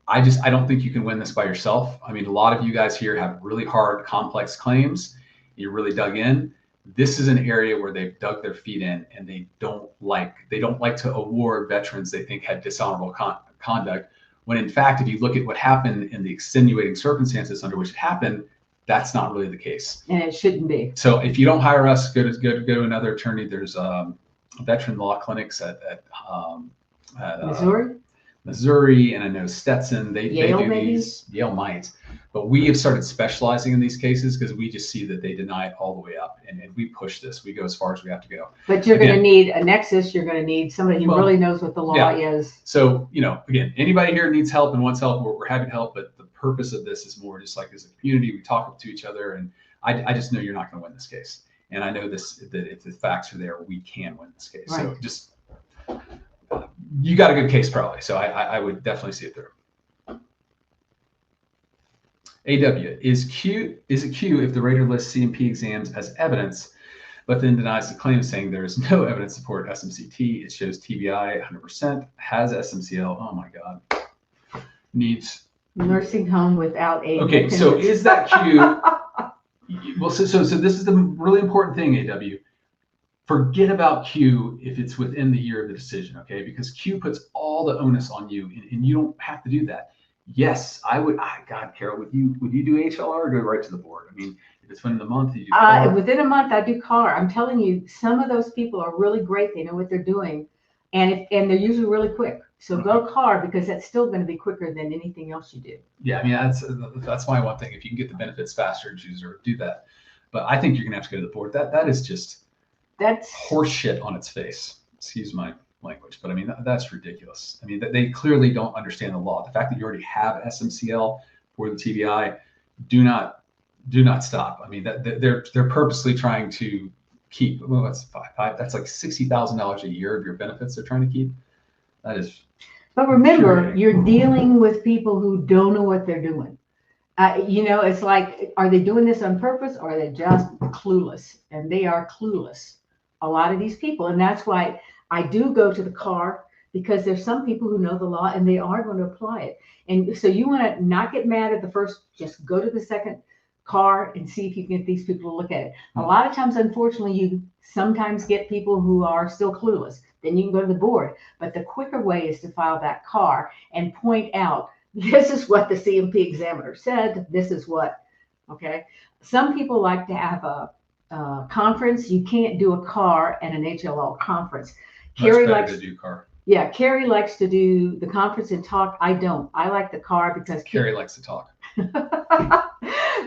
[SPEAKER 1] I don't think you can win this by yourself. I mean, a lot of you guys here have really hard, complex claims. You're really dug in. This is an area where they've dug their feet in, and they don't like to award veterans they think had dishonorable conduct. When in fact, if you look at what happened in the extenuating circumstances under which it happened, that's not really the case.
[SPEAKER 2] And it shouldn't be.
[SPEAKER 1] So if you don't hire us, go to another attorney. There's veteran law clinics at Missouri, and I know Stetson, they do these. Yale might, but we have started specializing in these cases because we just see that they deny it all the way up, and we push this. We go as far as we have to go.
[SPEAKER 2] But you're going to need a nexus. You're going to need somebody who really knows what the law is.
[SPEAKER 1] So, you know, again, anybody here needs help and wants help, we're happy to help. But the purpose of this is more just like as a community, we talk to each other, and I just know you're not going to win this case. And I know that if the facts are there, we can win this case. Right. So just. You got a good case probably, so I would definitely see it through. AW, is it Q if the rater lists C&P exams as evidence, but then denies the claim saying there is no evidence to support SMC-T? It shows TBI 100%, has SMC-L. Oh my God. Needs
[SPEAKER 2] nursing home without aid.
[SPEAKER 1] Okay, so is that Q? Well, so this is the really important thing, AW. forget about Q if it's within the year of the decision, okay? Because Q puts all the onus on you, and you don't have to do that. Yes, I would. God, Carol, would you do HLR or go right to the board? I mean, if it's within the month, you do CAR.
[SPEAKER 2] Within a month, I do CAR. I'm telling you, some of those people are really great. They know what they're doing, and they're usually really quick. So go CAR, because that's still going to be quicker than anything else you do.
[SPEAKER 1] Yeah, I mean that's my one thing. If you can get the benefits faster, choose or do that. But I think you're going to have to go to the board. That is just horse shit on its face. Excuse my language, but I mean that's ridiculous. I mean they clearly don't understand the law. The fact that you already have SMC-L for the TBI, do not stop. I mean they're purposely trying to keep. Well, that's five. That's like $60,000 a year of your benefits they're trying to keep. That is.
[SPEAKER 2] But remember, you're dealing with people who don't know what they're doing. It's like, are they doing this on purpose, or are they just clueless? And they are clueless, a lot of these people. And that's why I do go to the CAR, because there's some people who know the law and they are going to apply it. And so you want to not get mad at the first, just go to the second CAR and see if you can get these people to look at it. A lot of times, unfortunately, you sometimes get people who are still clueless. Then you can go to the board. But the quicker way is to file that CAR and point out, this is what the C&P examiner said. This is what, okay. Some people like to have a conference. You can't do a CAR and an HLL conference. Carrie likes to do CAR. Yeah, Carrie likes to do the conference and talk. I don't. I like the CAR because
[SPEAKER 1] Carrie likes to talk.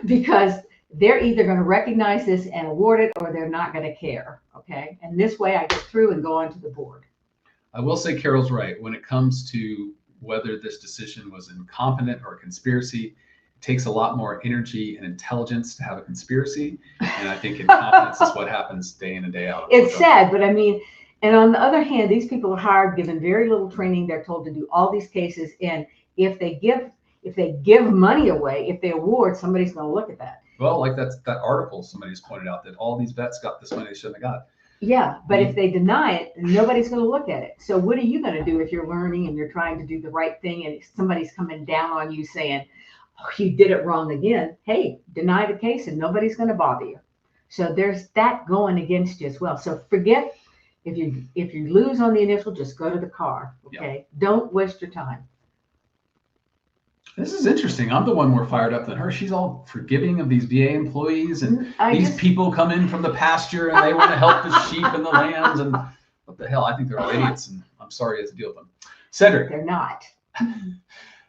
[SPEAKER 2] Because they're either going to recognize this and award it, or they're not going to care. Okay. And this way I get through and go on to the board.
[SPEAKER 1] I will say Carol's right. When it comes to whether this decision was incompetent or a conspiracy, it takes a lot more energy and intelligence to have a conspiracy. And I think incompetence is what happens day in and day out.
[SPEAKER 2] It's sad, but I mean, and on the other hand, these people are hired, given very little training. They're told to do all these cases. And if they give money away, if they award, somebody's going to look at that.
[SPEAKER 1] Well, like that article somebody's pointed out, that all these vets got this money they shouldn't have got.
[SPEAKER 2] Yeah, but if they deny it, nobody's going to look at it. So what are you going to do if you're learning and you're trying to do the right thing, and somebody's coming down on you saying, oh, you did it wrong again? Hey, deny the case and nobody's going to bother you. So there's that going against you as well. So forget, if you lose on the initial, just go to the CAR. Okay, Don't waste your time.
[SPEAKER 1] This is interesting. I'm the one more fired up than her. She's all forgiving of these VA employees, and people come in from the pasture and they want to help the sheep and the lambs, and what the hell? I think they're all idiots, and I'm sorry I have to deal with them. Cedric.
[SPEAKER 2] They're not.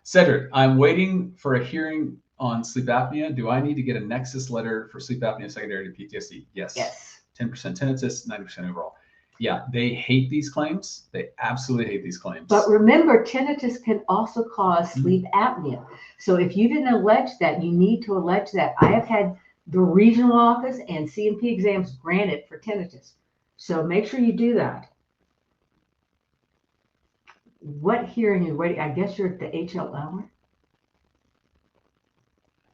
[SPEAKER 1] Cedric, I'm waiting for a hearing on sleep apnea. Do I need to get a nexus letter for sleep apnea secondary to PTSD? Yes. 10% tinnitus, 90% overall. Yeah, they hate these claims. They absolutely hate these claims.
[SPEAKER 2] But remember, tinnitus can also cause sleep apnea. So if you didn't allege that, you need to allege that. I have had the regional office and C&P exams granted for tinnitus. So make sure you do that. What hearing are you waiting? I guess you're at the HLL.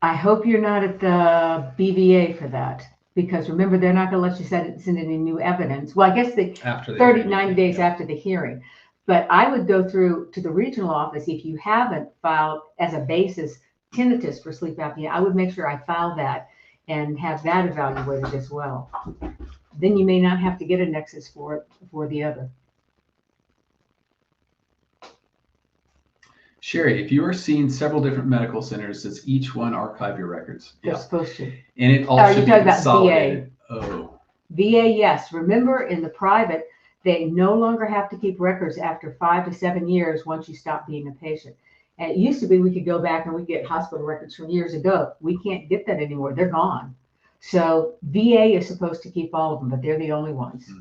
[SPEAKER 2] I hope you're not at the BVA for that. Because remember, they're not going to let you send any new evidence. Well, I guess after 90 days after the hearing. But I would go through to the regional office. If you haven't filed as a basis tinnitus for sleep apnea, I would make sure I file that and have that evaluated as well. Then you may not have to get a nexus for the other.
[SPEAKER 1] Sherry, if you are seeing several different medical centers, does each one archive your records?
[SPEAKER 2] They're supposed to.
[SPEAKER 1] And it all should be consolidated.
[SPEAKER 2] Oh. VA, yes. Remember, in the private, they no longer have to keep records after 5 to 7 years once you stop being a patient. And it used to be we could go back and we get hospital records from years ago. We can't get that anymore. They're gone. So VA is supposed to keep all of them, but they're the only ones.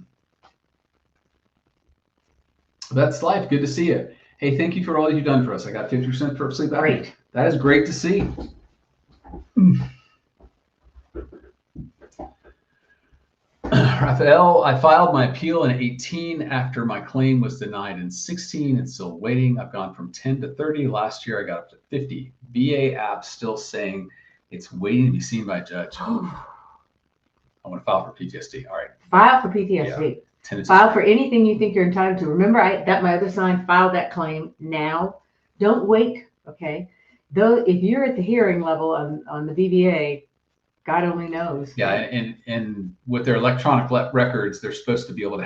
[SPEAKER 1] That's life. Good to see you. Hey, thank you for all you've done for us. I got 50% for sleep apnea. Great. That is great to see. Raphael, I filed my appeal in 18 after my claim was denied in 16 and still waiting. I've gone from 10 to 30. Last year, I got up to 50. VA app still saying it's waiting to be seen by a judge. I want to file for PTSD. All right.
[SPEAKER 2] File for PTSD. Yeah. File for anything you think you're entitled to. Remember, I got my other sign, file that claim now. Don't wait, okay? Though if you're at the hearing level on the VBA, God only knows.
[SPEAKER 1] Yeah, and with their electronic records, they're supposed to be able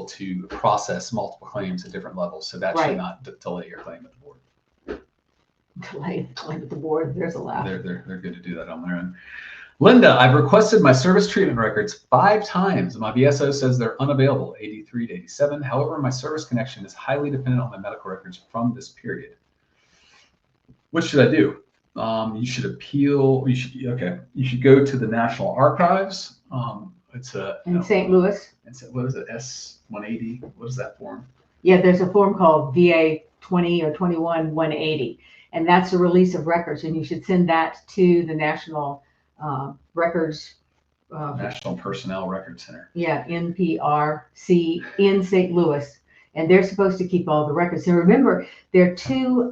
[SPEAKER 1] to process multiple claims at different levels. So that should not delay your claim at the board.
[SPEAKER 2] Delay the claim at the board. There's a laugh.
[SPEAKER 1] They're good to do that on their own. Linda, I've requested my service treatment records 5 times. My VSO says they're unavailable, 83 to 87. However, my service connection is highly dependent on my medical records from this period. What should I do? You should appeal. You should go to the National Archives. It's
[SPEAKER 2] in St. Louis.
[SPEAKER 1] What is it? S-180. What is that form?
[SPEAKER 2] Yeah, there's a form called VA 20 or 21-180, and that's a release of records, and you should send that to the National Records.
[SPEAKER 1] National Personnel Record Center.
[SPEAKER 2] Yeah, NPRC in St. Louis, and they're supposed to keep all the records. And remember, there are two.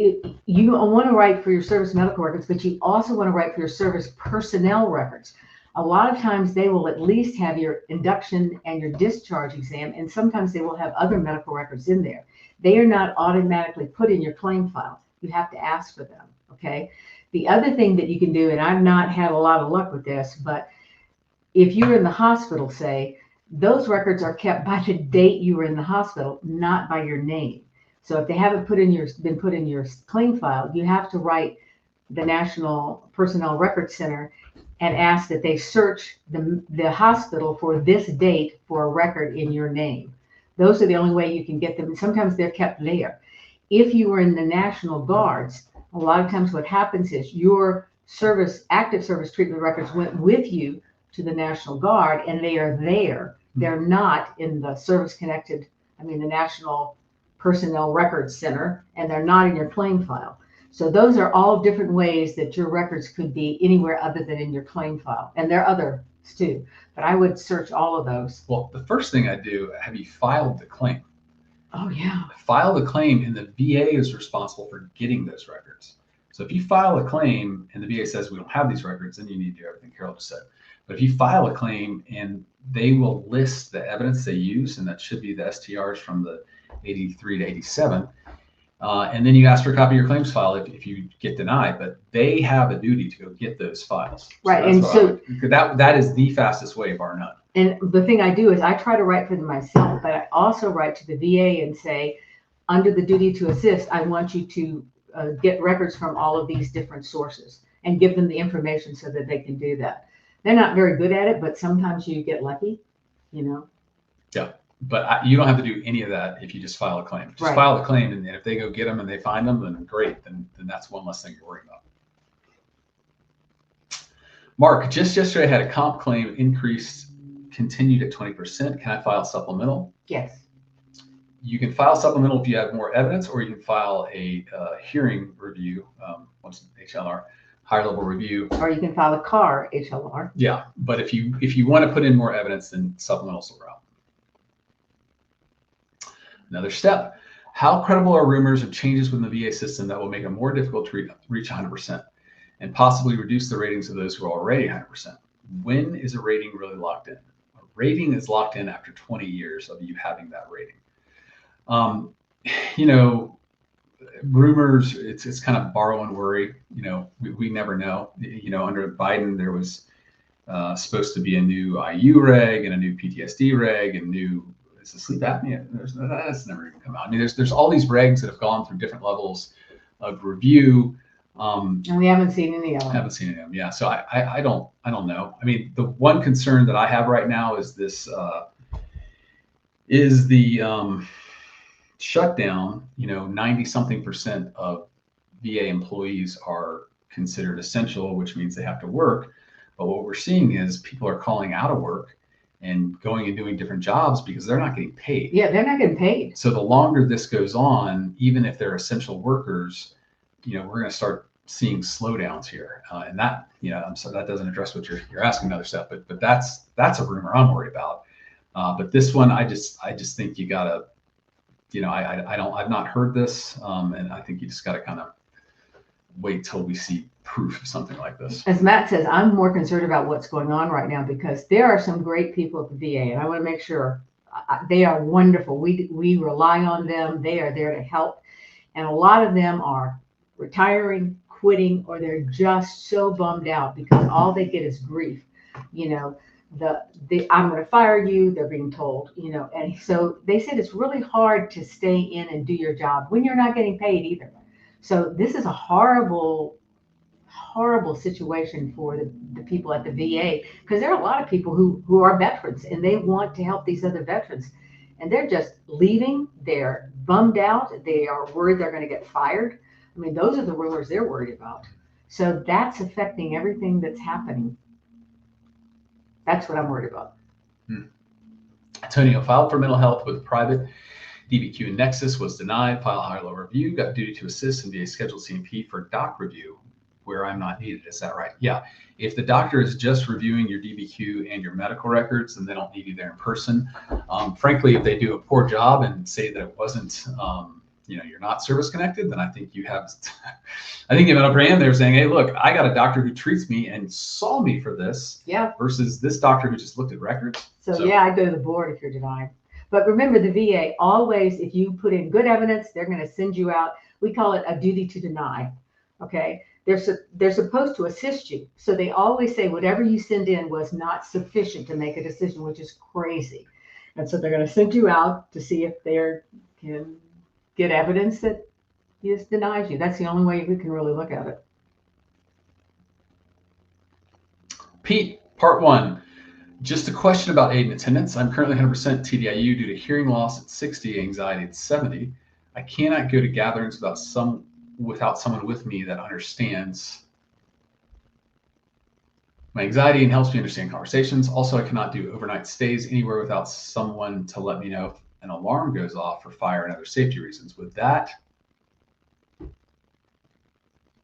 [SPEAKER 2] You want to write for your service medical records, but you also want to write for your service personnel records. A lot of times they will at least have your induction and your discharge exam, and sometimes they will have other medical records in there. They are not automatically put in your claim file. You have to ask for them, okay? The other thing that you can do, and I've not had a lot of luck with this, but if you're in the hospital, say, those records are kept by the date you were in the hospital, not by your name. So if they haven't been put in your claim file, you have to write the National Personnel Record Center and ask that they search the hospital for this date for a record in your name. Those are the only way you can get them. And sometimes they're kept there. If you were in the National Guards, a lot of times what happens is your active service treatment records went with you to the National Guard, and they are there. They're not in the the National Personnel Records Center, and they're not in your claim file. So those are all different ways that your records could be anywhere other than in your claim file. And there are others too, but I would search all of those.
[SPEAKER 1] Well, the first thing I do, have you filed the claim?
[SPEAKER 2] Oh yeah.
[SPEAKER 1] File the claim, and the VA is responsible for getting those records. So if you file a claim and the VA says we don't have these records, then you need to do everything Carol just said. But if you file a claim and they will list the evidence they use, and that should be the STRs from the 83 to 87, and then you ask for a copy of your claims file if you get denied, but they have a duty to go get those files.
[SPEAKER 2] Right,
[SPEAKER 1] so that is the fastest way, bar none.
[SPEAKER 2] And the thing I do is I try to write for them myself, but I also write to the VA and say, under the duty to assist, I want you to get records from all of these different sources and give them the information so that they can do that. They're not very good at it, but sometimes you get lucky,
[SPEAKER 1] Yeah. But you don't have to do any of that if you just file a claim. Just file a claim, and if they go get them and they find them, then great. Then that's one less thing you're worried about. Mark, just yesterday I had a comp claim increase continued at 20%. Can I file supplemental?
[SPEAKER 2] Yes.
[SPEAKER 1] You can file supplemental if you have more evidence, or you can file a hearing review, once HLR, higher level review.
[SPEAKER 2] Or you can file a CAR HLR.
[SPEAKER 1] Yeah, but if you want to put in more evidence, then supplemental's the route. Another step. How credible are rumors of changes within the VA system that will make it more difficult to reach 100% and possibly reduce the ratings of those who are already 100%? When is a rating really locked in? A rating is locked in after 20 years of you having that rating. Rumors, it's kind of borrow and worry. We never know. Under Biden, there was supposed to be a new IU reg and a new PTSD reg and new sleep apnea. That's never even come out. I mean, there's all these regs that have gone through different levels of review.
[SPEAKER 2] And we haven't seen any of them.
[SPEAKER 1] Haven't seen any of them. Yeah. So I don't know. I mean, the one concern that I have right now is this is the shutdown. 90-something% of VA employees are considered essential, which means they have to work. But what we're seeing is people are calling out of work and going and doing different jobs because they're not getting paid.
[SPEAKER 2] Yeah, they're not getting paid.
[SPEAKER 1] So the longer this goes on, even if they're essential workers, we're going to start seeing slowdowns here. And that, I'm sorry, that doesn't address what you're asking another step, but that's a rumor I'm worried about. But this one, I just think you gotta, I've not heard this, and I think you just gotta kind of wait till we see proof of something like this.
[SPEAKER 2] As Matt says, I'm more concerned about what's going on right now because there are some great people at the VA, and I want to make sure they are wonderful. We rely on them. They are there to help, and a lot of them are retiring, quitting or they're just so bummed out because all they get is grief. You know, I'm going to fire you, they're being told, you know, and so they said it's really hard to stay in and do your job when you're not getting paid either. So this is a horrible situation for the people at the VA, because there are a lot of people who are veterans and they want to help these other veterans, and they're just leaving. They're bummed out. They are worried they're going to get fired. I mean, those are the rumors they're worried about. So that's affecting everything that's happening. That's what I'm worried about.
[SPEAKER 1] Antonio filed for mental health with private DBQ and Nexus, was denied. File higher-low review, got duty to assist in VA scheduled C&P for doc review where I'm not needed. Is that right? Yeah. If the doctor is just reviewing your DBQ and your medical records, then they don't need you there in person. Frankly, if they do a poor job and say that it wasn't, you're not service connected, then I think you have, I think you have an upper hand there saying, hey, look, I got a doctor who treats me and saw me for this.
[SPEAKER 2] Yeah.
[SPEAKER 1] Versus this doctor who just looked at records.
[SPEAKER 2] So yeah, I go to the board if you're denied. But remember, the VA always, if you put in good evidence, they're going to send you out. We call it a duty to deny. Okay. They're supposed to assist you. So they always say whatever you send in was not sufficient to make a decision, which is crazy. And so they're going to send you out to see if they can get evidence that just denies you. That's the only way we can really look at it.
[SPEAKER 1] Pete, part 1. Just a question about aid and attendance. I'm currently 100% TDIU due to hearing loss at 60, anxiety at 70. I cannot go to gatherings without someone with me that understands my anxiety and helps me understand conversations. Also, I cannot do overnight stays anywhere without someone to let me know if an alarm goes off for fire and other safety reasons. Would that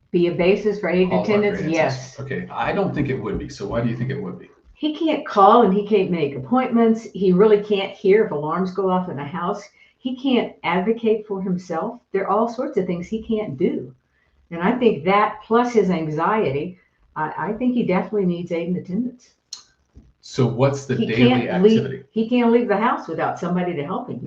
[SPEAKER 2] be a basis for aid and attendance? Yes.
[SPEAKER 1] Okay. I don't think it would be. So why do you think it would be?
[SPEAKER 2] He can't call and he can't make appointments. He really can't hear if alarms go off in a house. He can't advocate for himself. There are all sorts of things he can't do. And I think that plus his anxiety, I think he definitely needs aid and attendance.
[SPEAKER 1] So what's the daily activity?
[SPEAKER 2] He can't leave the house without somebody to help him.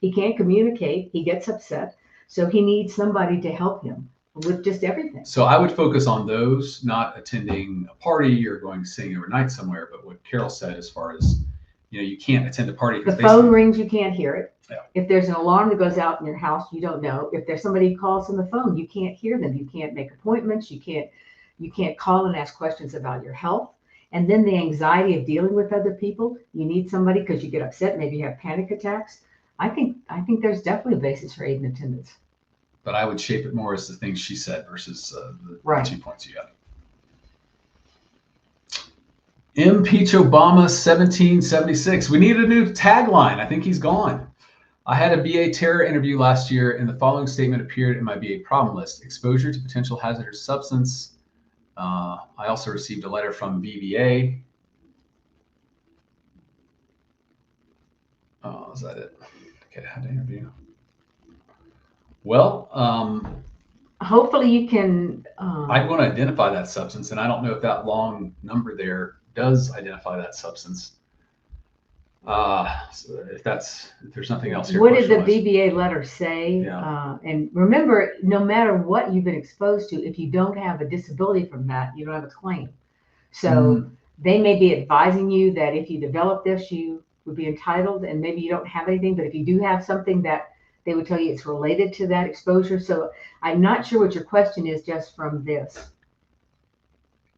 [SPEAKER 2] He can't communicate. He gets upset. So he needs somebody to help him with just everything.
[SPEAKER 1] So I would focus on those, not attending a party or going sitting overnight somewhere, but what Carol said as far as, you can't attend a party.
[SPEAKER 2] The phone rings, you can't hear it.
[SPEAKER 1] Yeah.
[SPEAKER 2] If there's an alarm that goes out in your house, you don't know. If there's somebody who calls on the phone, you can't hear them. You can't make appointments. You can't call and ask questions about your health. And then the anxiety of dealing with other people, you need somebody because you get upset, maybe you have panic attacks. I think there's definitely a basis for aid and attendance.
[SPEAKER 1] But I would shape it more as the things she said versus the
[SPEAKER 2] right.
[SPEAKER 1] 2 points you got. Impeach Obama 1776. We need a new tagline. I think he's gone. I had a VA TERA interview last year, and the following statement appeared in my VA problem list: exposure to potential hazardous substance. I also received a letter from VBA. Oh, is that it? Okay, I had to interview. Well,
[SPEAKER 2] hopefully you can.
[SPEAKER 1] I'd want to identify that substance, and I don't know if that long number there does identify that substance. So if there's nothing else here.
[SPEAKER 2] What did the VBA letter say?
[SPEAKER 1] Yeah.
[SPEAKER 2] And remember, no matter what you've been exposed to, if you don't have a disability from that, you don't have a claim. So they may be advising you that if you develop this, you would be entitled, and maybe you don't have anything, but if you do have something, that they would tell you it's related to that exposure. So I'm not sure what your question is just from this.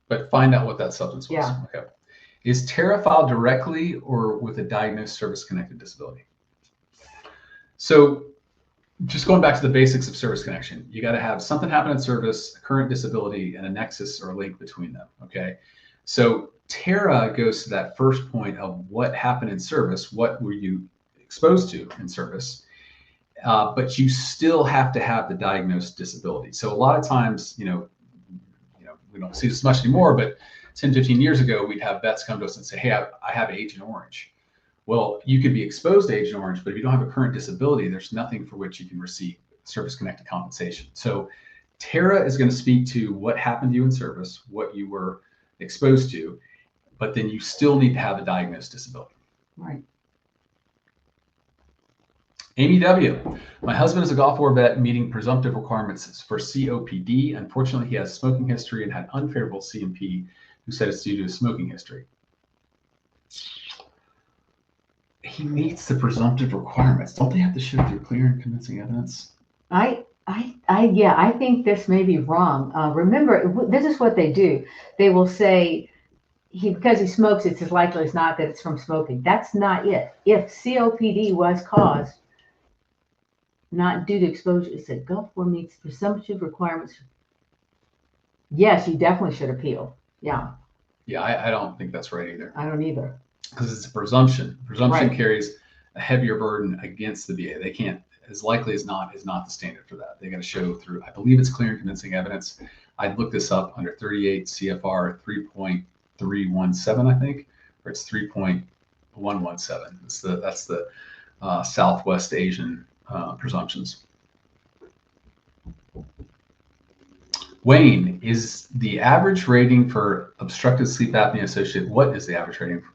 [SPEAKER 1] But find out what that substance was.
[SPEAKER 2] Yeah.
[SPEAKER 1] Okay. Is TERA filed directly or with a diagnosed service-connected disability? So just going back to the basics of service connection, you got to have something happen in service, a current disability, and a nexus or a link between them, okay? So TERA goes to that first point of what happened in service, what were you exposed to in service, but you still have to have the diagnosed disability. So a lot of times, we don't see this much anymore, but 10, 15 years ago, we'd have vets come to us and say, hey, I have Agent Orange. Well, you could be exposed to Agent Orange, but if you don't have a current disability, there's nothing for which you can receive service-connected compensation. So TERA is going to speak to what happened to you in service, what you were exposed to, but then you still need to have a diagnosed disability.
[SPEAKER 2] Right.
[SPEAKER 1] Amy W. My husband is a Gulf War vet meeting presumptive requirements for COPD. Unfortunately, he has smoking history and had unfavorable C&P who said it's due to his smoking history. He meets the presumptive requirements. Don't they have to show through clear and convincing evidence?
[SPEAKER 2] Yeah, I think this may be wrong. Remember, this is what they do. They will say, because he smokes, it's as likely as not that it's from smoking. That's not it. If COPD was caused not due to exposure, it said Gulf War meets presumptive requirements. Yes, you definitely should appeal. Yeah.
[SPEAKER 1] Yeah, I don't think that's right either.
[SPEAKER 2] I don't either.
[SPEAKER 1] Because it's a presumption. Presumption
[SPEAKER 2] Right.
[SPEAKER 1] carries a heavier burden against the VA. They can't, as likely as not, is not the standard for that. They got to show through, I believe it's clear and convincing evidence. I'd look this up under 38 CFR 3.317, I think, or it's 3.117. That's the Southwest Asian presumptions. Wayne, is the average rating for obstructive sleep apnea associated? What is the average rating for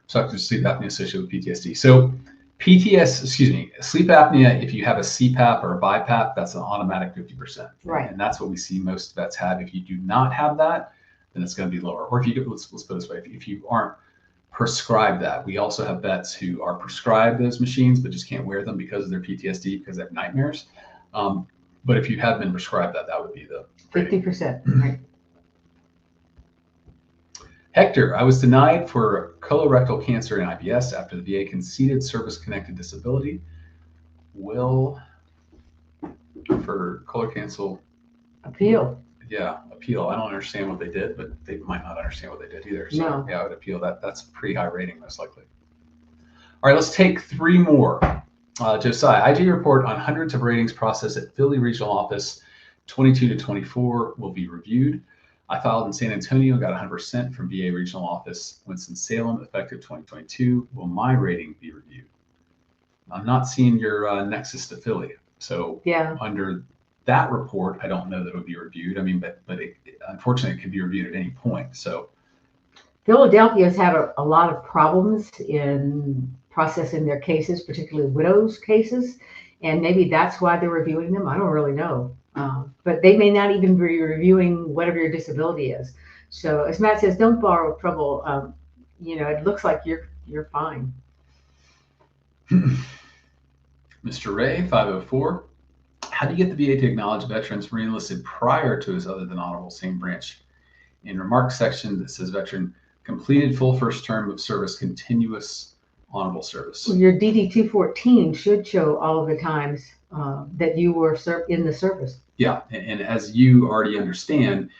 [SPEAKER 1] obstructive sleep apnea associated with PTSD? So sleep apnea, if you have a CPAP or a BiPAP, that's an automatic 50%.
[SPEAKER 2] Right.
[SPEAKER 1] And that's what we see most vets have. If you do not have that, then it's going to be lower. Or if you let's put it this way, if you aren't prescribed that, we also have vets who are prescribed those machines, but just can't wear them because of their PTSD, because they have nightmares. But if you have been prescribed that, that would be the
[SPEAKER 2] 50%. Right.
[SPEAKER 1] Hector, I was denied for colorectal cancer and IBS after the VA conceded service-connected disability. Will for color cancel
[SPEAKER 2] Appeal.
[SPEAKER 1] Yeah, appeal. I don't understand what they did, but they might not understand what they did either. So
[SPEAKER 2] No.
[SPEAKER 1] Yeah, I would appeal that. That's a pretty high rating, most likely. All right, let's take 3 more. Josiah, IG report on hundreds of ratings processed at Philly Regional Office 22 to 24 will be reviewed. I filed in San Antonio and got 100% from VA Regional Office Winston-Salem, effective 2022. Will my rating be reviewed? I'm not seeing your nexus to Philly. So
[SPEAKER 2] Yeah.
[SPEAKER 1] under that report, I don't know that it would be reviewed. I mean, but unfortunately, it could be reviewed at any point. So
[SPEAKER 2] Philadelphia's had a lot of problems in processing their cases, particularly widows' cases, and maybe that's why they're reviewing them. I don't really know, but they may not even be reviewing whatever your disability is. So as Matt says, don't borrow trouble. It looks like you're fine.
[SPEAKER 1] Mr. Ray, 504. How do you get the VA to acknowledge veterans reenlisted prior to his other than honorable same branch? In remarks section that says veteran completed full first term of service, continuous honorable service.
[SPEAKER 2] Your DD 214 should show all of the times that you were in the service.
[SPEAKER 1] Yeah, and as you already understand,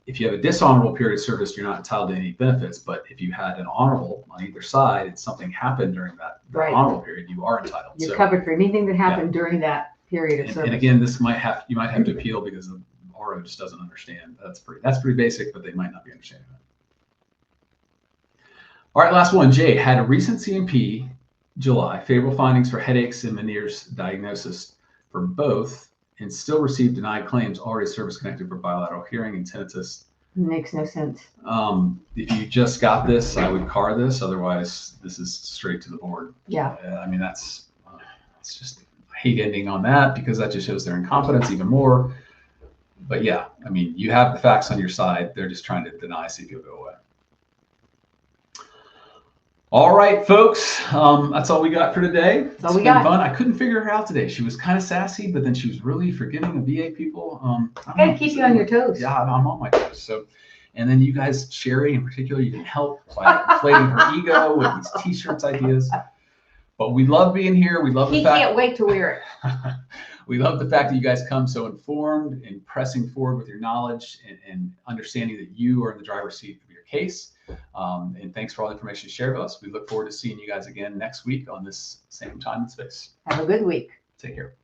[SPEAKER 1] if you have a dishonorable period of service, you're not entitled to any benefits. But if you had an honorable on either side and something happened during that
[SPEAKER 2] Right.
[SPEAKER 1] honorable period, you are entitled.
[SPEAKER 2] You're covered for anything that happened during that period of service.
[SPEAKER 1] And again, you might have to appeal because the RO just doesn't understand. That's pretty basic, but they might not be understanding that. All right, last one. Jay had a recent C&P July favorable findings for headaches and Meniere's diagnosis for both, and still received denied claims already service connected for bilateral hearing and tinnitus.
[SPEAKER 2] Makes no sense.
[SPEAKER 1] If you just got this, I would CAR this. Otherwise, this is straight to the board.
[SPEAKER 2] Yeah.
[SPEAKER 1] I mean, it's just, I hate ending on that because that just shows their incompetence even more. But yeah, I mean, you have the facts on your side. They're just trying to deny CPO go away. All right, folks, that's all we got for today. It's been fun. I couldn't figure her out today. She was kind of sassy, but then she was really forgiving of VA people.
[SPEAKER 2] Gotta keep you on your toes.
[SPEAKER 1] Yeah, I'm on my toes. So, and then you guys, Sherry in particular, you didn't help by inflating her ego with these T-shirts ideas. But we love being here. We love the fact.
[SPEAKER 2] He can't wait to wear it.
[SPEAKER 1] We love the fact that you guys come so informed and pressing forward with your knowledge and understanding that you are in the driver's seat of your case. And thanks for all the information you shared with us. We look forward to seeing you guys again next week on this same time and space.
[SPEAKER 2] Have a good week.
[SPEAKER 1] Take care.